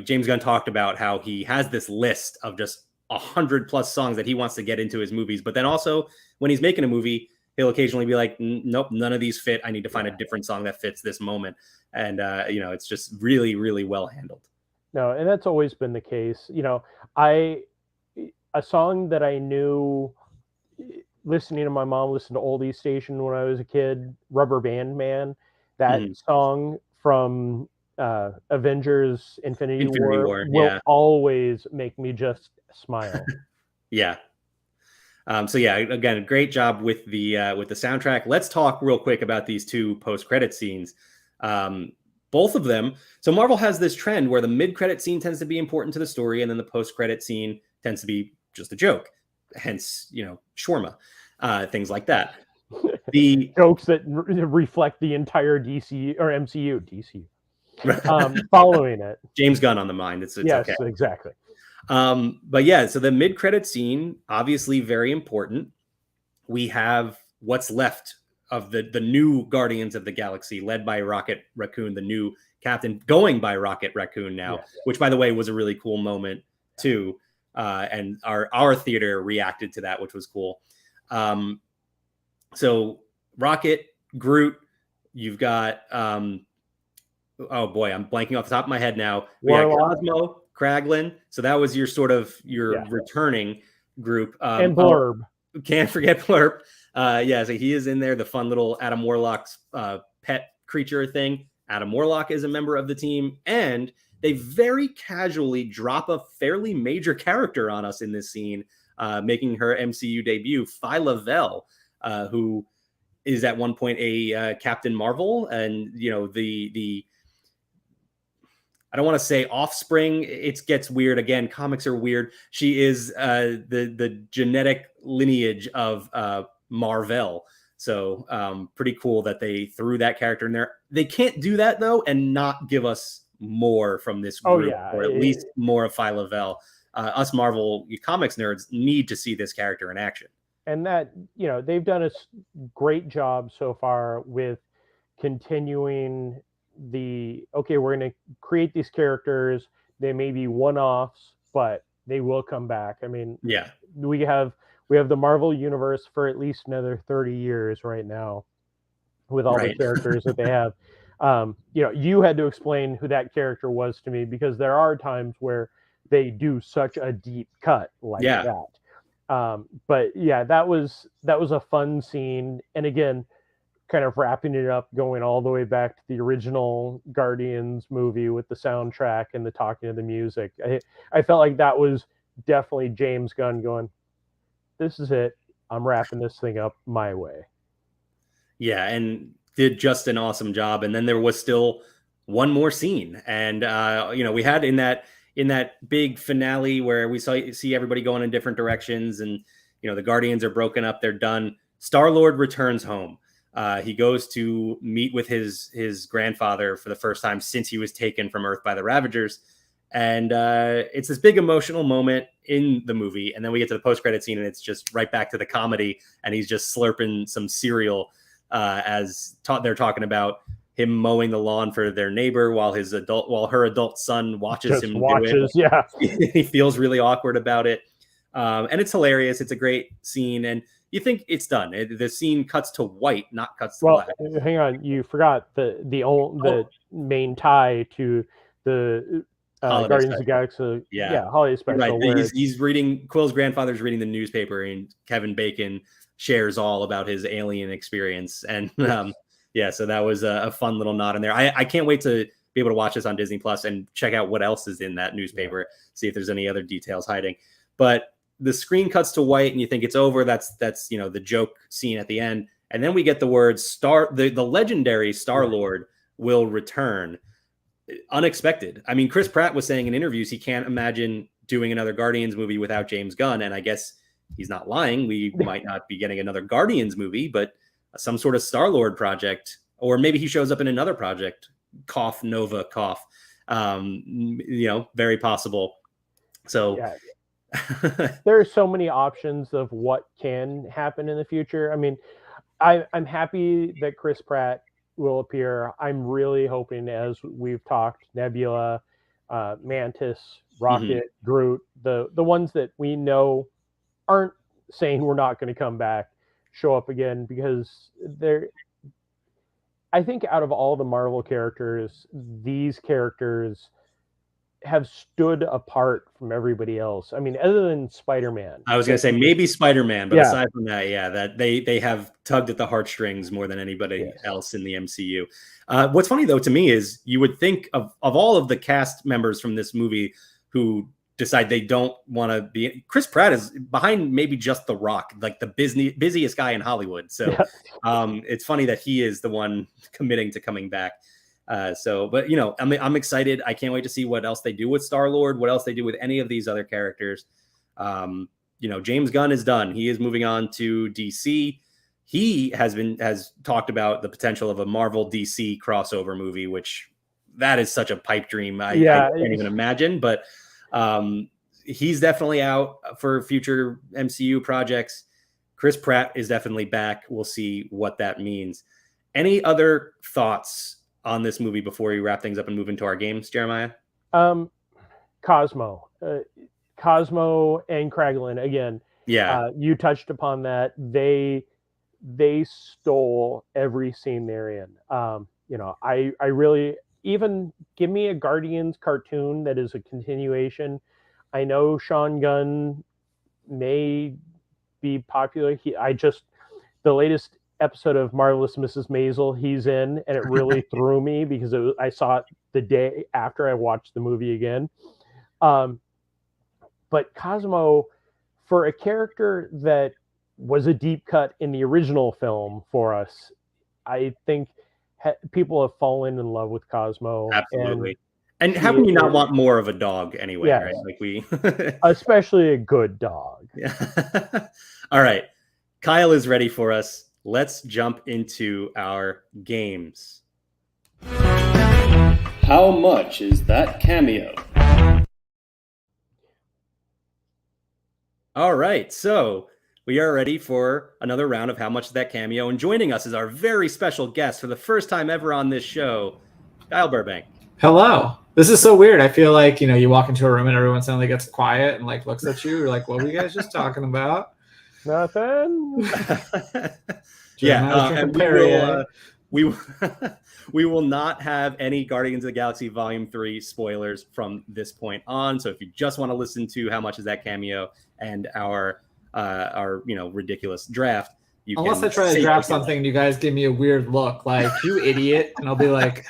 James Gunn talked about how he has this list of just 100+ songs that he wants to get into his movies, but then also when he's making a movie, he'll occasionally be like, nope, none of these fit. I need to find a different song that fits this moment. And it's just really, really well handled. No, and that's always been the case. A song that I knew listening to my mom listen to oldies station when I was a kid, Rubber Band Man, that song from Avengers Infinity War will always make me just smile. Yeah. Again, great job with the soundtrack. Let's talk real quick about these 2 post-credit scenes. Both of them. So Marvel has this trend where the mid-credit scene tends to be important to the story, and then the post-credit scene tends to be just a joke. Hence, shawarma, things like that. The jokes that reflect the entire DC or MCU, following it. James Gunn on the mind. It's yes, okay. Exactly. But yeah, so the mid-credit scene, obviously very important. We have what's left of the new Guardians of the Galaxy, led by Rocket Raccoon, the new captain, going by Rocket Raccoon now, which, by the way, was a really cool moment too. And our theater reacted to that, which was cool. So Rocket, Groot, you've got, oh boy, I'm blanking off the top of my head now. We got Cosmo, Kraglin. So that was your returning group. And Blurb. Can't forget Blurb. So he is in there, the fun little Adam Warlock's pet creature thing. Adam Warlock is a member of the team, and they very casually drop a fairly major character on us in this scene, making her MCU debut, Phyla Vell, who is at one point a Captain Marvel, and the I don't want to say offspring. It gets weird. Again, comics are weird. She is the genetic lineage of Marvel. So pretty cool that they threw that character in there. They can't do that though and not give us more from this group, or at least more of Phyla-Vell. Us Marvel comics nerds need to see this character in action. And that, they've done a great job so far with continuing we're going to create these characters. They may be one-offs, but they will come back. I mean, yeah, we have the Marvel universe for at least another 30 years right now with all the characters that they have. You had to explain who that character was to me, because there are times where they do such a deep cut like that. But yeah, that was a fun scene. And again, kind of wrapping it up, going all the way back to the original Guardians movie with the soundtrack and the talking of the music. I felt like that was definitely James Gunn going, this is it. I'm wrapping this thing up my way. Yeah, and did just an awesome job. And then there was still one more scene. And, we had in that big finale where we see everybody going in different directions, and, the Guardians are broken up. They're done. StarLord returns home. He goes to meet with his grandfather for the first time since he was taken from Earth by the Ravagers. And it's this big emotional moment in the movie. And then we get to the post-credit scene, and it's just right back to the comedy. And he's just slurping some cereal they're talking about him mowing the lawn for their neighbor while her adult son watches him do it. Yeah. He feels really awkward about it. And it's hilarious. It's a great scene. And you think it's done. The scene cuts to white, not cuts to black. Hang on. You forgot the main tie to the Guardians of the Galaxy. Yeah, holiday special. Right. He's reading, Quill's grandfather's reading the newspaper, and Kevin Bacon shares all about his alien experience. And so that was a fun little nod in there. I can't wait to be able to watch this on Disney Plus and check out what else is in that newspaper, see if there's any other details hiding. But the screen cuts to white and you think it's over. That's the joke scene at the end. And then we get the words the legendary StarLord will return. Unexpected. I mean, Chris Pratt was saying in interviews he can't imagine doing another Guardians movie without James Gunn, and I guess he's not lying. We might not be getting another Guardians movie, but some sort of StarLord project, or maybe he shows up in another project. Cough, Nova, cough. Very possible. So there are so many options of what can happen in the future. I mean, I'm happy that Chris Pratt will appear. I'm really hoping, as we've talked, Nebula, Mantis, Rocket, Groot, the ones that we know aren't saying we're not going to come back, show up again, because I think out of all the Marvel characters, these characters have stood apart from everybody else. I mean, other than Spider-Man. I was going to say maybe Spider-Man, but aside from that, that they have tugged at the heartstrings more than anybody else in the MCU. What's funny though to me is you would think of all of the cast members from this movie who decide they don't want to be, Chris Pratt is behind maybe just The Rock, like the busiest guy in Hollywood. So it's funny that he is the one committing to coming back. But I'm excited. I can't wait to see what else they do with StarLord, what else they do with any of these other characters. James Gunn is done. He is moving on to DC. He has talked about the potential of a Marvel DC crossover movie, which that is such a pipe dream. I can't even imagine, but he's definitely out for future MCU projects. Chris Pratt is definitely back. We'll see what that means. Any other thoughts on this movie before we wrap things up and move into our games, Jeremiah? Cosmo and Kraglin again. You touched upon that. They stole every scene they're in. I really, even give me a Guardians cartoon that is a continuation. I know Sean Gunn may be popular. The latest episode of Marvelous Mrs. Maisel he's in, and it really threw me because I saw it the day after I watched the movie again. But Cosmo, for a character that was a deep cut in the original film for us, I think people have fallen in love with Cosmo. Absolutely. And how can you not want more of a dog anyway, Yes. right? Like we Especially a good dog. Yeah. All right. Kyle is ready for us. Let's jump into our games. How much is that cameo? All right. So we are ready for another round of How Much Is That Cameo? And joining us is our very special guest for the first time ever on this show, Kyle Burbank. Hello. This is so weird. I feel like, you walk into a room and everyone suddenly gets quiet and like looks at you. You're like, what were you guys just talking about? Nothing. Yeah. And we will not have any Guardians of the Galaxy Volume 3 spoilers from this point on. So if you just want to listen to How Much Is That Cameo and our ridiculous draft, unless I try to draft something and you guys give me a weird look like, you idiot, and I'll be like,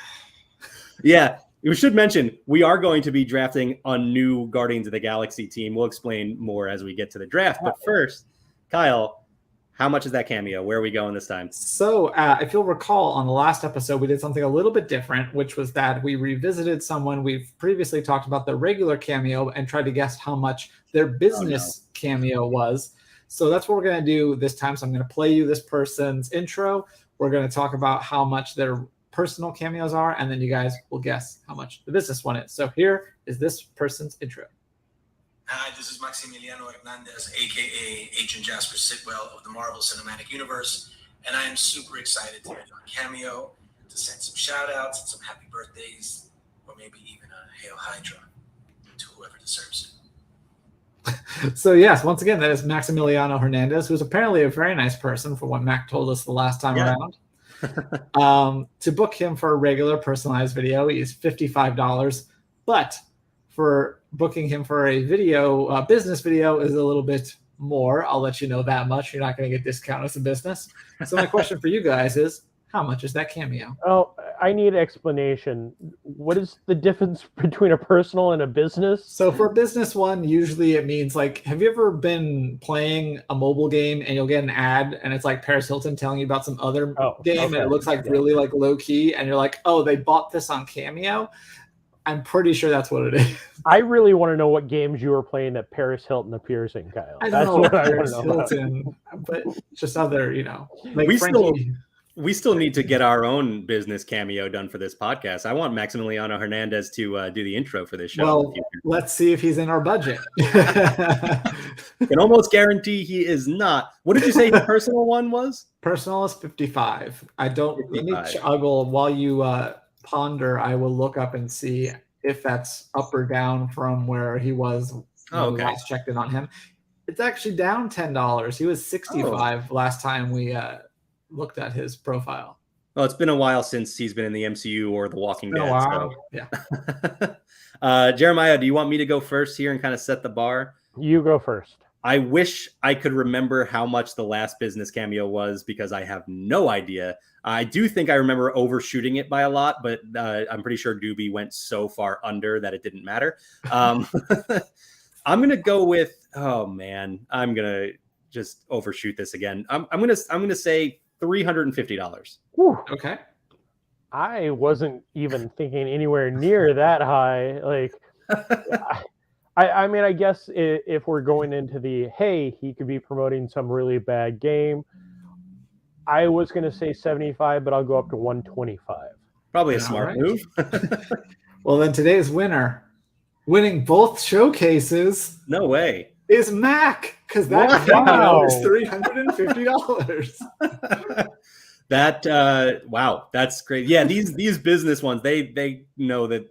yeah. We should mention we are going to be drafting a new Guardians of the Galaxy team. We'll explain more as we get to the draft. But first, Kyle, how much is that cameo? Where are we going this time? So if you'll recall, on the last episode, we did something a little bit different, which was that we revisited someone we've previously talked about their regular cameo and tried to guess how much their business cameo was. So that's what we're going to do this time. So I'm going to play you this person's intro. We're going to talk about how much their personal cameos are, and then you guys will guess how much the business one is. So here is this person's intro. Hi, this is Maximiliano Hernandez, aka Agent Jasper Sitwell of the Marvel Cinematic Universe, and I am super excited to be on Cameo, to send some shout outs and some happy birthdays, or maybe even a Hail Hydra to whoever deserves it. So yes, once again, that is Maximiliano Hernandez, who's apparently a very nice person from what Mack told us the last time around. To book him for a regular personalized video, he's $55, but for booking him for a video, business video, is a little bit more. I'll let you know that much. You're not going to get discount as a business. So my question for you guys is, how much is that cameo? Oh, I need explanation. What is the difference between a personal and a business? So for a business one, usually it means like, have you ever been playing a mobile game and you'll get an ad and it's like Paris Hilton telling you about some other game and it looks like really like low key and you're like, oh, they bought this on Cameo? I'm pretty sure that's what it is. I really want to know what games you were playing that Paris Hilton appears in, Kyle. I don't know Paris Hilton, but just other, like we still need to get our own business cameo done for this podcast. I want Maximiliano Hernandez to do the intro for this show. Well, let's see if he's in our budget. Can almost guarantee he is not. What did you say the personal one was? Personal is 55. Let me juggle while you ponder. I will look up and see if that's up or down from where he was when we last checked in on him. It's actually down $10. He was 65 last time we looked at his profile. Well, it's been a while since he's been in the MCU or The Walking Dead. So. Yeah. Jeremiah, do you want me to go first here and kind of set the bar? You go first. I wish I could remember how much the last business cameo was because I have no idea. I do think I remember overshooting it by a lot, but I'm pretty sure Doobie went so far under that it didn't matter. I'm going to go with, I'm going to just overshoot this again. I'm going to say $350. Whew. Okay. I wasn't even thinking anywhere near that high. Like, I mean, I guess if we're going into hey, he could be promoting some really bad game, I was going to say 75, but I'll go up to 125. Probably a smart move. Well, then today's winner, winning both showcases. No way. Is Mack, because that cameo is $350. That's great. Yeah, these business ones, they know that,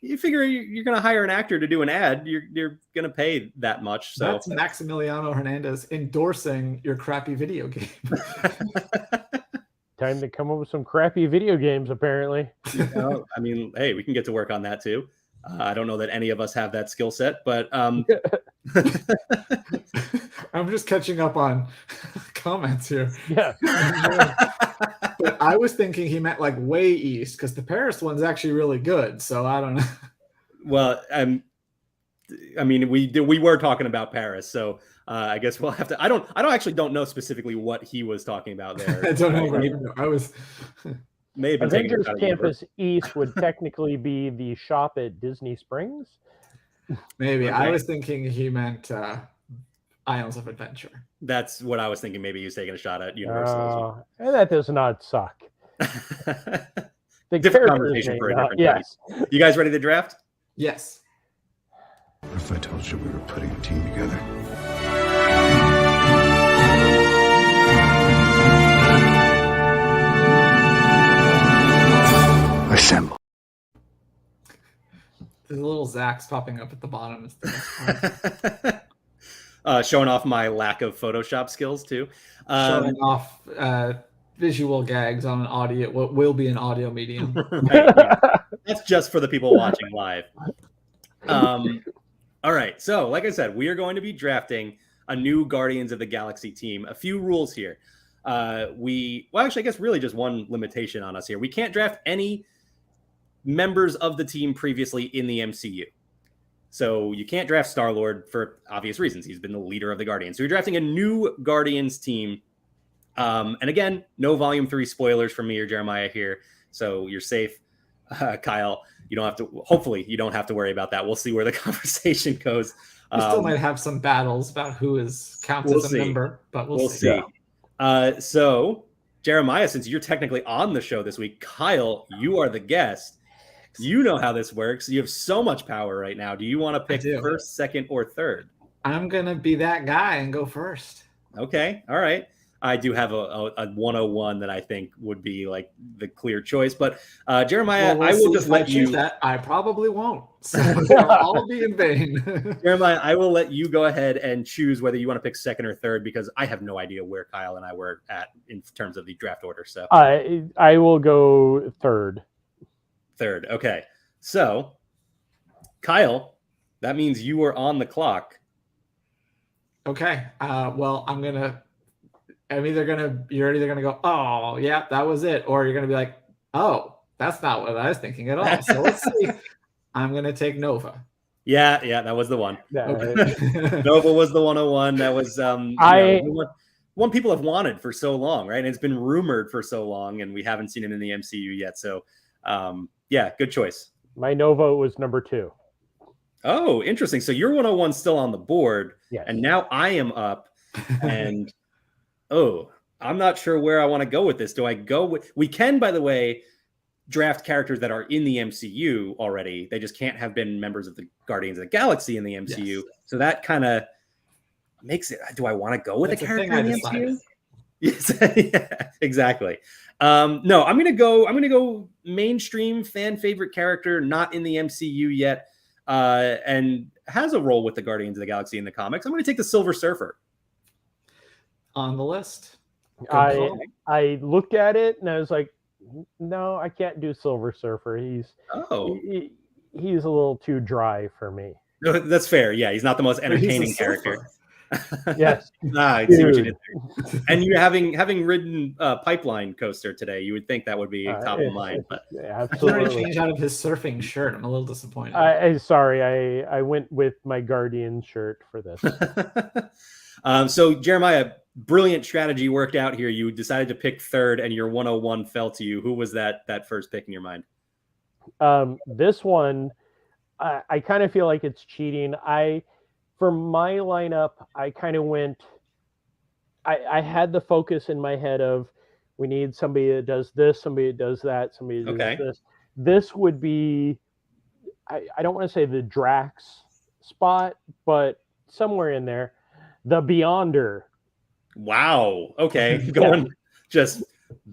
you figure you're going to hire an actor to do an ad, you're going to pay that much. So that's Maximiliano Hernandez endorsing your crappy video game. Time to come up with some crappy video games, apparently. I mean, hey, we can get to work on that too. I don't know that any of us have that skill set, but I'm just catching up on comments here. Yeah. But I was thinking he meant like way east because the Paris one's actually really good. So I don't know. Well, I mean, we were talking about Paris, so I guess we'll have to. I don't know specifically what he was talking about there. I don't know. I was. may have been taking Avengers a shot at you. Campus East would technically be the shop at Disney Springs. Maybe. Okay. I was thinking he meant Islands of Adventure. That's what I was thinking. Maybe he was taking a shot at Universal That does not suck. as well. The Different characters conversation may for a not- different time. You guys ready to draft? Yes. What if I told you we were putting a team together? Assemble. There's a little Zzzax popping up at the bottom. Is the best part. Showing off my lack of Photoshop skills too. Showing off visual gags on an audio, what will be an audio medium. Right, yeah. That's just for the people watching live. All right. So, like I said, we are going to be drafting a new Guardians of the Galaxy team. A few rules here. Actually, I guess really just one limitation on us here. We can't draft any members of the team previously in the MCU. So you can't draft StarLord for obvious reasons. He's been the leader of the Guardians. So you're drafting a new Guardians team. And again, no Volume 3 spoilers from me or Jeremiah here. So you're safe. Kyle, you don't have to, hopefully you don't have to worry about that. We'll see where the conversation goes. We still might have some battles about who counts as a member, but we'll see. So Jeremiah, since you're technically on the show this week, Kyle, you are the guest. You know how this works. You have so much power right now. Do you want to pick first, second, or third? I'm going to be that guy and go first. Okay. All right. I do have a 101 that I think would be like the clear choice. But Jeremiah, we'll I will just let you. That. I probably won't. So it'll all be in vain. Jeremiah, I will let you go ahead and choose whether you want to pick second or third, because I have no idea where Kyle and I were at in terms of the draft order. So I will go third. Third. Okay. So, Kyle, that means you are on the clock. Okay. Well, you're either gonna go, oh yeah, that was it, or you're gonna be like, oh, that's not what I was thinking at all. So let's see. I'm gonna take Nova. Yeah, that was the one. Okay. Nova was the 101. That was one people have wanted for so long, right? And it's been rumored for so long, and we haven't seen it in the MCU yet. So, yeah, good choice. My Nova was number 2. Oh, interesting. So your 101 still on the board, yes. And now I am up, and I'm not sure where I want to go with this. Do I go with? We can, by the way, draft characters that are in the MCU already. They just can't have been members of the Guardians of the Galaxy in the MCU. Yes. So that kind of makes it. Do I want to go with a character in the MCU? Yes, yeah, exactly. No, I'm gonna go mainstream fan favorite character, not in the MCU yet, and has a role with the Guardians of the Galaxy in the comics. I'm gonna take the Silver Surfer. On the list. I looked at it and I was like, no, I can't do Silver Surfer. He's a little too dry for me. No, that's fair. Yeah, he's not the most entertaining character. Yes. I see what you did there. And you having ridden Pipeline Coaster today, you would think that would be top of mind. But absolutely. He changed out of his surfing shirt. I'm a little disappointed. I went with my Guardian shirt for this. So Jeremiah, brilliant strategy worked out here. You decided to pick third, and your 101 fell to you. Who was that first pick in your mind? This one, I kind of feel like it's cheating. For my lineup, I kind of went. I had the focus in my head of we need somebody that does this, somebody that does that, somebody that does this. This would be. I don't want to say the Drax spot, but somewhere in there. The Beyonder. Wow. Okay. Going just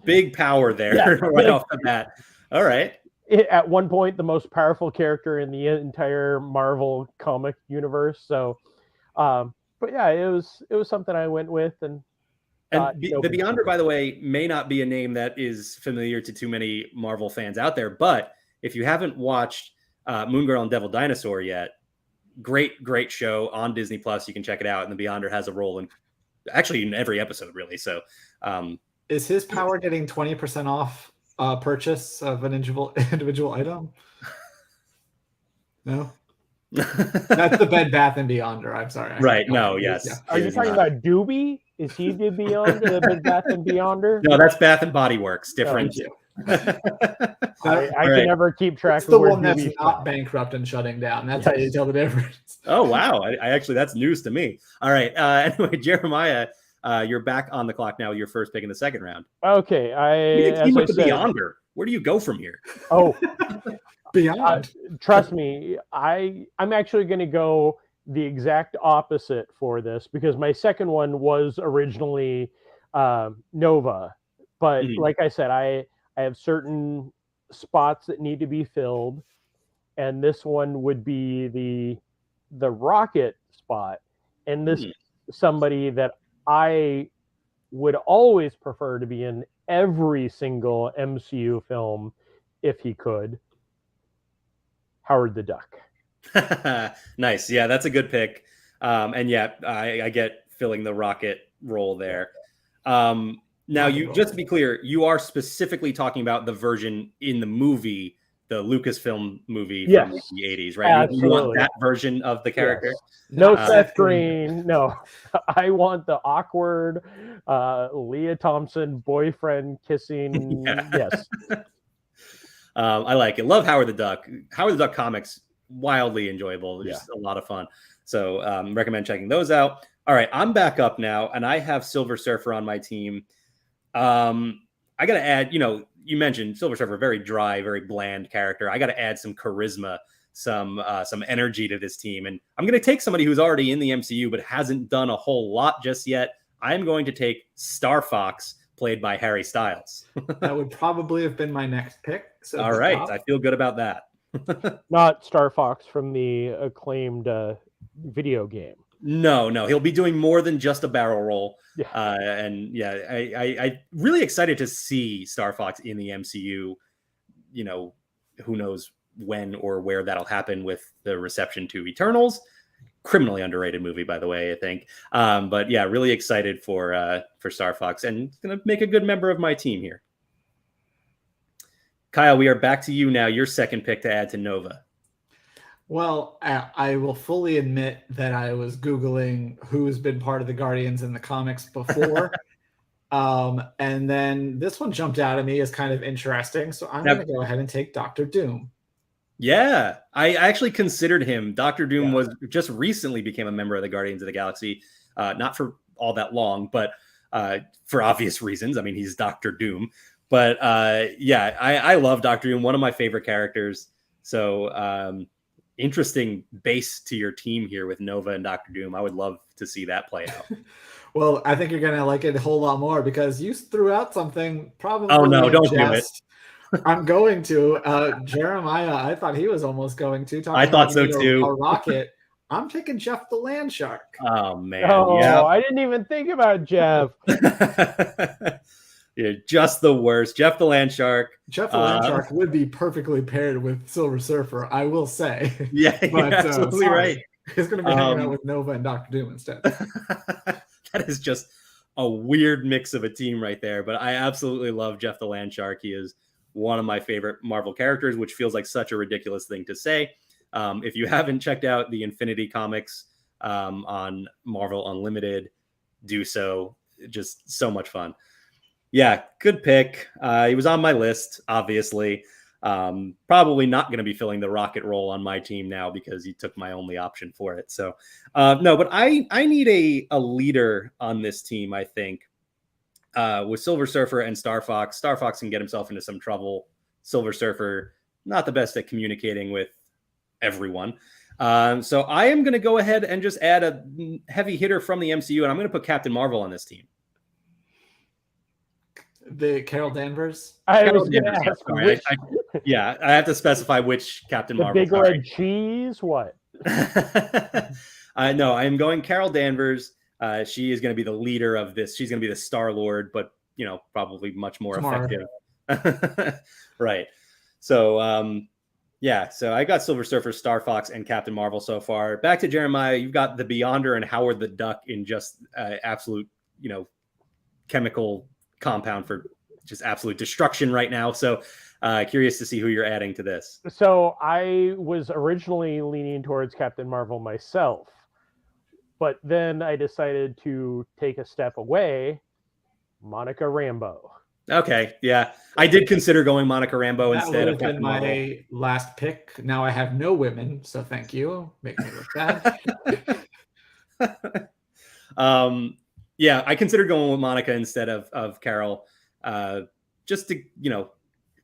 big power there right off the bat. All right. At one point, the most powerful character in the entire Marvel comic universe. So, but yeah, it was something I went with. And the Beyonder, by the way, may not be a name that is familiar to too many Marvel fans out there. But if you haven't watched Moon Girl and Devil Dinosaur yet, great show on Disney Plus. You can check it out. And the Beyonder has a role in every episode, really. So is his power getting 20% off purchase of an individual item? No. That's the Bed Bath and Beyonder. I'm sorry. Right. No. Yes. Yeah. Are you talking about Doobie? Is he the Beyonder, the Bed Bath and Beyonder? No, that's Bath and Body Works. Different. I All can right. never keep track It's of the where one that's Dewey's not from. bankrupt and shutting down. That's how you tell the difference. Oh, wow. I actually, that's news to me. All right. Anyway, Jeremiah, you're back on the clock now with your first pick in the second round. Okay, You as team I with the said, Beyonder. Where do you go from here? oh, Beyond. trust me, I'm actually going to go the exact opposite for this because my second one was originally Nova, but Mhm. like I said, I have certain spots that need to be filled, and this one would be the Rocket spot, and this somebody that I would always prefer to be in every single MCU film if he could. Howard the Duck. Nice. Yeah, that's a good pick. And yeah, I get filling the Rocket role there. Now, Rocket just to be clear, you are specifically talking about the version in the movie, the Lucasfilm movie from Yes, the 80s, right? You want absolutely. that version of the character? Yes. No Not Seth Green. No, I want the awkward Leah Thompson boyfriend kissing. Yeah. Yes. I like it. Love Howard the Duck. Howard the Duck comics, wildly enjoyable. Just a lot of fun. So recommend checking those out. All right, I'm back up now, and I have Silver Surfer on my team. I got to add, you mentioned Silver Surfer, very dry, very bland character. I got to add some charisma, some energy to this team. And I'm going to take somebody who's already in the MCU but hasn't done a whole lot just yet. I'm going to take Star Fox, played by Harry Styles. That would probably have been my next pick. So All right, I feel good about that. Not Star Fox from the acclaimed video game. No, he'll be doing more than just a barrel roll. Yeah. I really excited to see Star Fox in the MCU. Who knows when or where that'll happen with the reception to Eternals. Criminally underrated movie, by the way, I think. But yeah, really excited for Star Fox, and gonna make a good member of my team here. Kyle, we are back to you now. Your second pick to add to Nova. Well, I will fully admit that I was Googling who's been part of the Guardians in the comics before. And then this one jumped out at me as kind of interesting. So I'm going to go ahead and take Dr. Doom. Yeah, I actually considered him. Dr. Doom was just recently became a member of the Guardians of the Galaxy. Not for all that long, but for obvious reasons. I mean, he's Dr. Doom. But I love Dr. Doom, one of my favorite characters. So interesting base to your team here with Nova and Dr. Doom. I would love to see that play out. Well, I think you're going to like it a whole lot more because you threw out something probably. Oh, no, don't do it. I'm going to. Jeremiah, I thought he was almost going to. I thought so too. A Rocket. I'm taking Jeff the Land Shark. Oh, man. Oh, yeah. I didn't even think about Jeff. Yeah, just the worst. Jeff the Land Shark. Jeff the Land Shark would be perfectly paired with Silver Surfer, I will say. Yeah, but, you're absolutely right. He's going to be hanging out with Nova and Dr. Doom instead. That is just a weird mix of a team right there. But I absolutely love Jeff the Land Shark. He is one of my favorite Marvel characters, which feels like such a ridiculous thing to say. If you haven't checked out the Infinity comics on Marvel Unlimited, do so. Just so much fun. Yeah, good pick. He was on my list, obviously. Probably not going to be filling the Rocket role on my team now because he took my only option for it. So, no, but I need a leader on this team, I think. With Silver Surfer and Star Fox. Star Fox can get himself into some trouble. Silver Surfer, not the best at communicating with everyone. So I am going to go ahead and just add a heavy hitter from the MCU, and I'm going to put Captain Marvel on this team. The Carol Danvers? I was going to ask which... I have to specify which Captain Marvel. The big red cheese? What? No, I am going Carol Danvers. She is going to be the leader of this. She's going to be the StarLord, but, probably much more effective. Right. So, so I got Silver Surfer, Star Fox, and Captain Marvel so far. Back to Jeremiah. You've got the Beyonder and Howard the Duck in just absolute, chemical compound for just absolute destruction right now. So curious to see who you're adding to this. So I was originally leaning towards Captain Marvel myself, but then I decided to take a step away. Monica Rambeau. Okay, yeah. I did consider going Monica Rambeau That instead would of have been Captain Marvel. my last pick. Now I have no women, so thank you. Make me look bad. Yeah, I considered going with Monica instead of Carol, just to,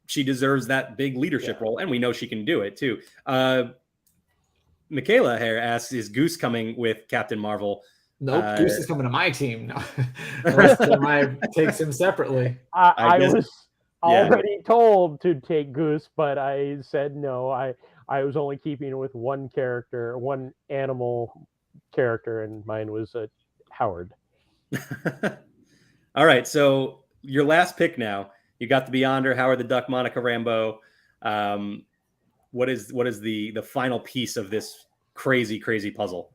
she deserves that big leadership role, and we know she can do it too. Michaela here asks, is Goose coming with Captain Marvel? Nope, Goose is coming to my team. No. The rest of them takes him separately. I was already told to take Goose, but I said no. I was only keeping it with one character, one animal character, and mine was Howard. All right, so your last pick now. You got the Beyonder, Howard the Duck, Monica Rambeau. What is the final piece of this crazy puzzle?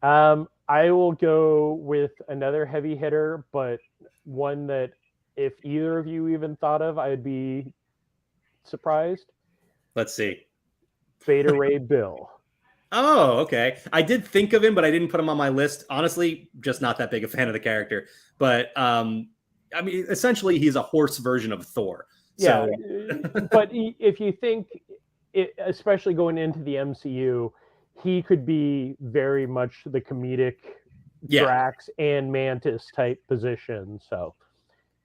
I will go with another heavy hitter, but one that if either of you even thought of, I'd be surprised. Let's see. Beta Ray Bill. Oh, okay. I did think of him, but I didn't put him on my list. Honestly, just not that big a fan of the character. But I mean, essentially, he's a horse version of Thor. Yeah, so. But if you think, especially going into the MCU, he could be very much the comedic Drax and Mantis type position. So,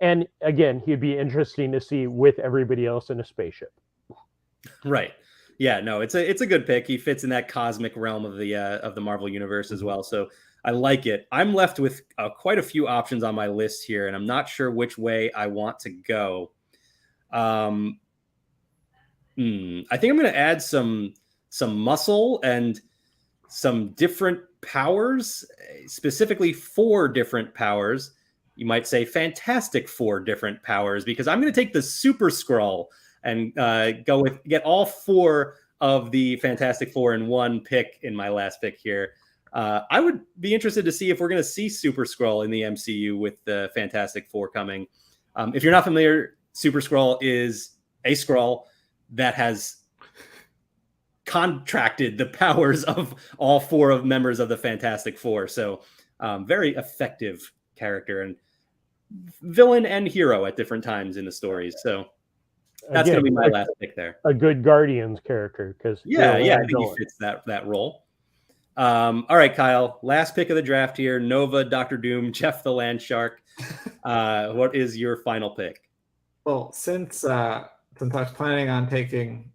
and again, he'd be interesting to see with everybody else in a spaceship. Right. Yeah. No, it's a good pick. He fits in that cosmic realm of the Marvel universe as well. So I like it. I'm left with quite a few options on my list here, and I'm not sure which way I want to go. I think I'm going to add some muscle and some different powers, specifically 4 different powers. You might say Fantastic 4 different powers, because I'm going to take the Super Skrull and get all 4 of the Fantastic Four in one pick in my last pick here. I would be interested to see if we're going to see Super Skrull in the MCU with the Fantastic Four coming. If you're not familiar, Super Skrull is a Skrull that has contracted the powers of all 4 of members of the Fantastic Four. So very effective character and villain and hero at different times in the stories. So that's going to be my last pick there. A good Guardians character, because I think he fits that role. All right, Kyle, last pick of the draft here. Nova, Dr. Doom, Jeff the Land Shark. What is your final pick? Well, since I was planning on taking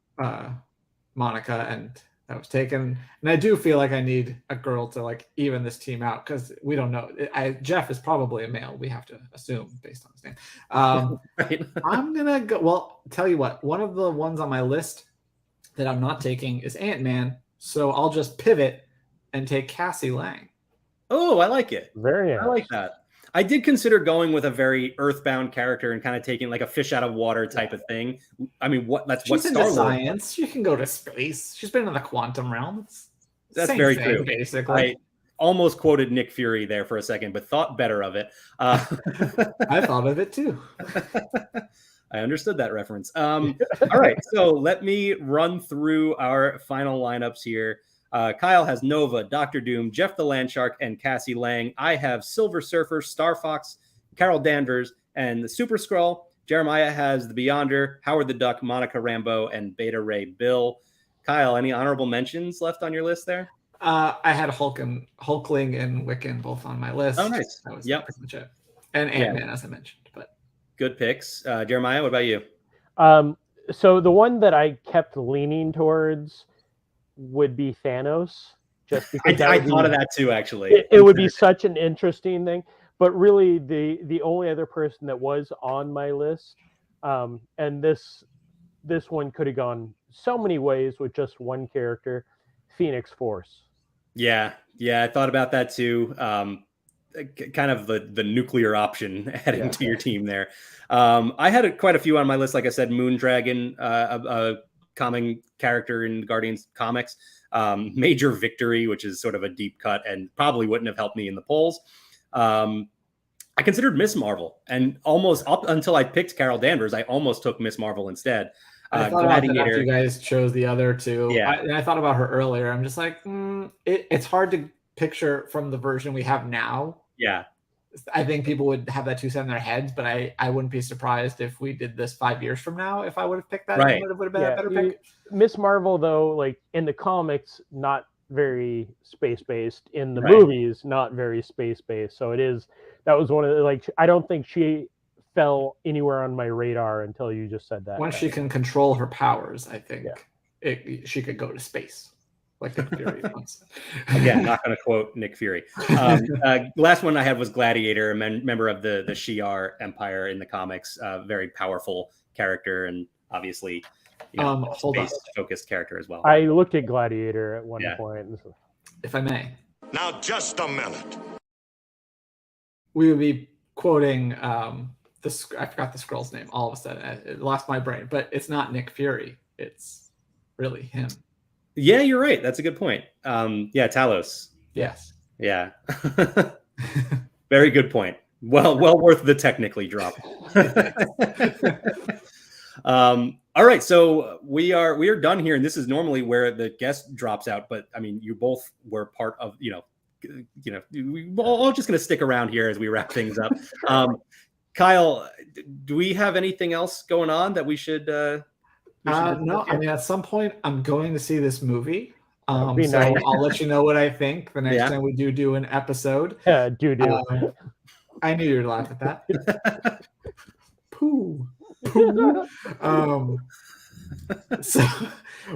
Monica and that was taken, and I do feel like I need a girl to like even this team out, because we don't know. Jeff is probably a male. We have to assume based on his name. Right. I'm gonna go. Well, tell you what. One of the ones on my list that I'm not taking is Ant-Man, so I'll just pivot and take Cassie Lang. Oh, I like it. Very nice. I like that. I did consider going with a very earthbound character and kind of taking like a fish out of water type of thing. I mean, She's into science. She can go to space. She's been in the quantum realm. That's very true. Basically, I almost quoted Nick Fury there for a second, but thought better of it. I thought of it too. I understood that reference. All right, so let me run through our final lineups here. Kyle has Nova, Dr. Doom, Jeff the Landshark, and Cassie Lang. I have Silver Surfer, Star Fox, Carol Danvers, and the Super Skrull. Jeremiah has the Beyonder, Howard the Duck, Monica Rambeau, and Beta Ray Bill. Kyle, any honorable mentions left on your list there? I had Hulkling and Wiccan both on my list. Oh, nice. That was pretty much it. And Ant-Man, as I mentioned. But good picks. Jeremiah, what about you? So the one that I kept leaning towards would be Thanos. Just because I thought of that too, actually. It would be such an interesting thing. But really, the only other person that was on my list, and this one could have gone so many ways with just one character, Phoenix Force. Yeah, I thought about that too. Kind of the nuclear option adding to your team there. I had quite a few on my list. Like I said, Moondragon, a common character in Guardians comics. Major Victory, which is sort of a deep cut and probably wouldn't have helped me in the polls. I considered Miss Marvel, and almost up until I picked Carol Danvers, I almost took Miss Marvel instead. I thought about that after you guys chose the other two. Yeah. I thought about her earlier. I'm just like, it's hard to picture from the version we have now, Yeah. I think people would have that 2 cents in their heads, but I wouldn't be surprised if we did this 5 years from now, if I would have picked that. Right. It would have been a better pick. Miss Marvel, though, like in the comics, not very space-based. In the Right. movies, not very space-based. So that was one of the, like, I don't think she fell anywhere on my radar until you just said that. Once she can control her powers, I think she could go to space. Like Nick Fury once. Again, not going to quote Nick Fury. Last one I had was Gladiator, a member of the Shi'ar Empire in the comics. Very powerful character, and obviously, space-focused character as well. I looked at Gladiator at one point. If I may. Now, just a minute. We would be quoting I forgot the Skrull's name all of a sudden. It lost my brain, but it's not Nick Fury. It's really him. Yeah, you're right. That's a good point. Talos. Yes. Yeah. Very good point. Well worth the technically drop. All right, so we are done here, and this is normally where the guest drops out. But I mean, you both were part of. We're all just going to stick around here as we wrap things up. Kyle, do we have anything else going on that we should? No, I mean, at some point I'm going to see this movie. So nice. I'll let you know what I think the next time we do an episode. Yeah, do. I knew you'd laugh at that. Pooh. So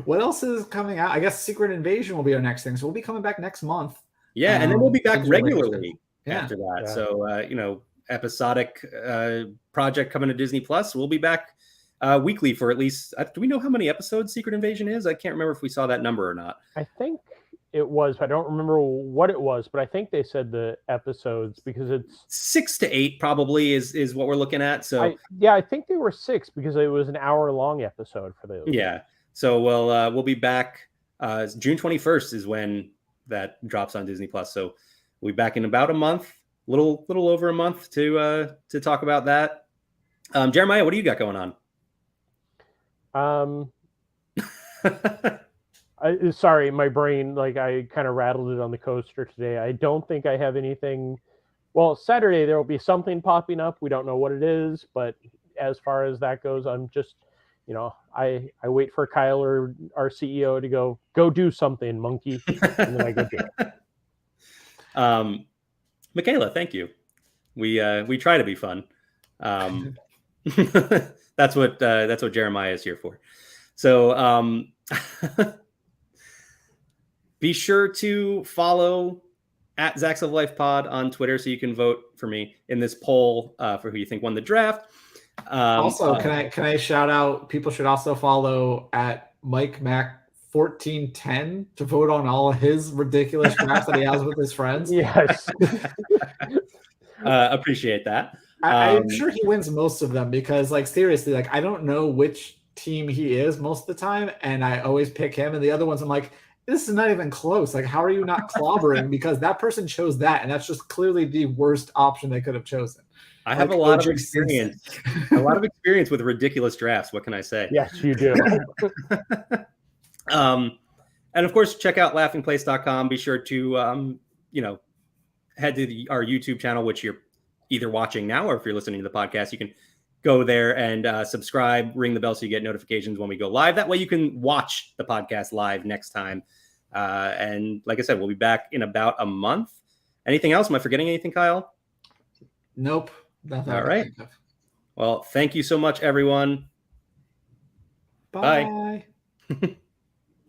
what else is coming out? I guess Secret Invasion will be our next thing. So we'll be coming back next month. Yeah, and then we'll be back regularly after that. Yeah. So episodic project coming to Disney Plus. We'll be back weekly for at least. Do we know how many episodes Secret Invasion is? I can't remember if we saw that number or not. I think it was. I don't remember what it was, but I think they said the episodes because it's 6 to 8 probably is what we're looking at. So I think they were 6 because it was an hour-long episode for those. Yeah. So we'll be back. June 21st is when that drops on Disney Plus. So we'll be back in about a month, little over a month to talk about that. Jeremiah, what do you got going on? Sorry, my brain, I kind of rattled it on the coaster today. I don't think I have anything. Well, Saturday there will be something popping up. We don't know what it is, but as far as that goes, I'm just, I wait for Kyle or our CEO to go do something, monkey, and then I go do it. Michaela, thank you. We try to be fun. That's what Jeremiah is here for. So be sure to follow at Zzzax of Life Pod on Twitter so you can vote for me in this poll for who you think won the draft. Also, can I shout out? People should also follow at Mike Mack 1410 to vote on all of his ridiculous drafts that he has with his friends. Yes, appreciate that. I'm sure he wins most of them because, seriously, I don't know which team he is most of the time, and I always pick him. And the other ones, I'm like, this is not even close. How are you not clobbering? Because that person chose that, and that's just clearly the worst option they could have chosen. I have a lot of experience. With ridiculous drafts. What can I say? Yes, you do. And of course, check out laughingplace.com. Be sure to head to our YouTube channel, which you're either watching now or if you're listening to the podcast, you can go there and subscribe, ring the bell so you get notifications when we go live. That way you can watch the podcast live next time. And like I said, we'll be back in about a month. Anything else? Am I forgetting anything, Kyle? Nope. Nothing. All right. Well, thank you so much, everyone. Bye. Bye.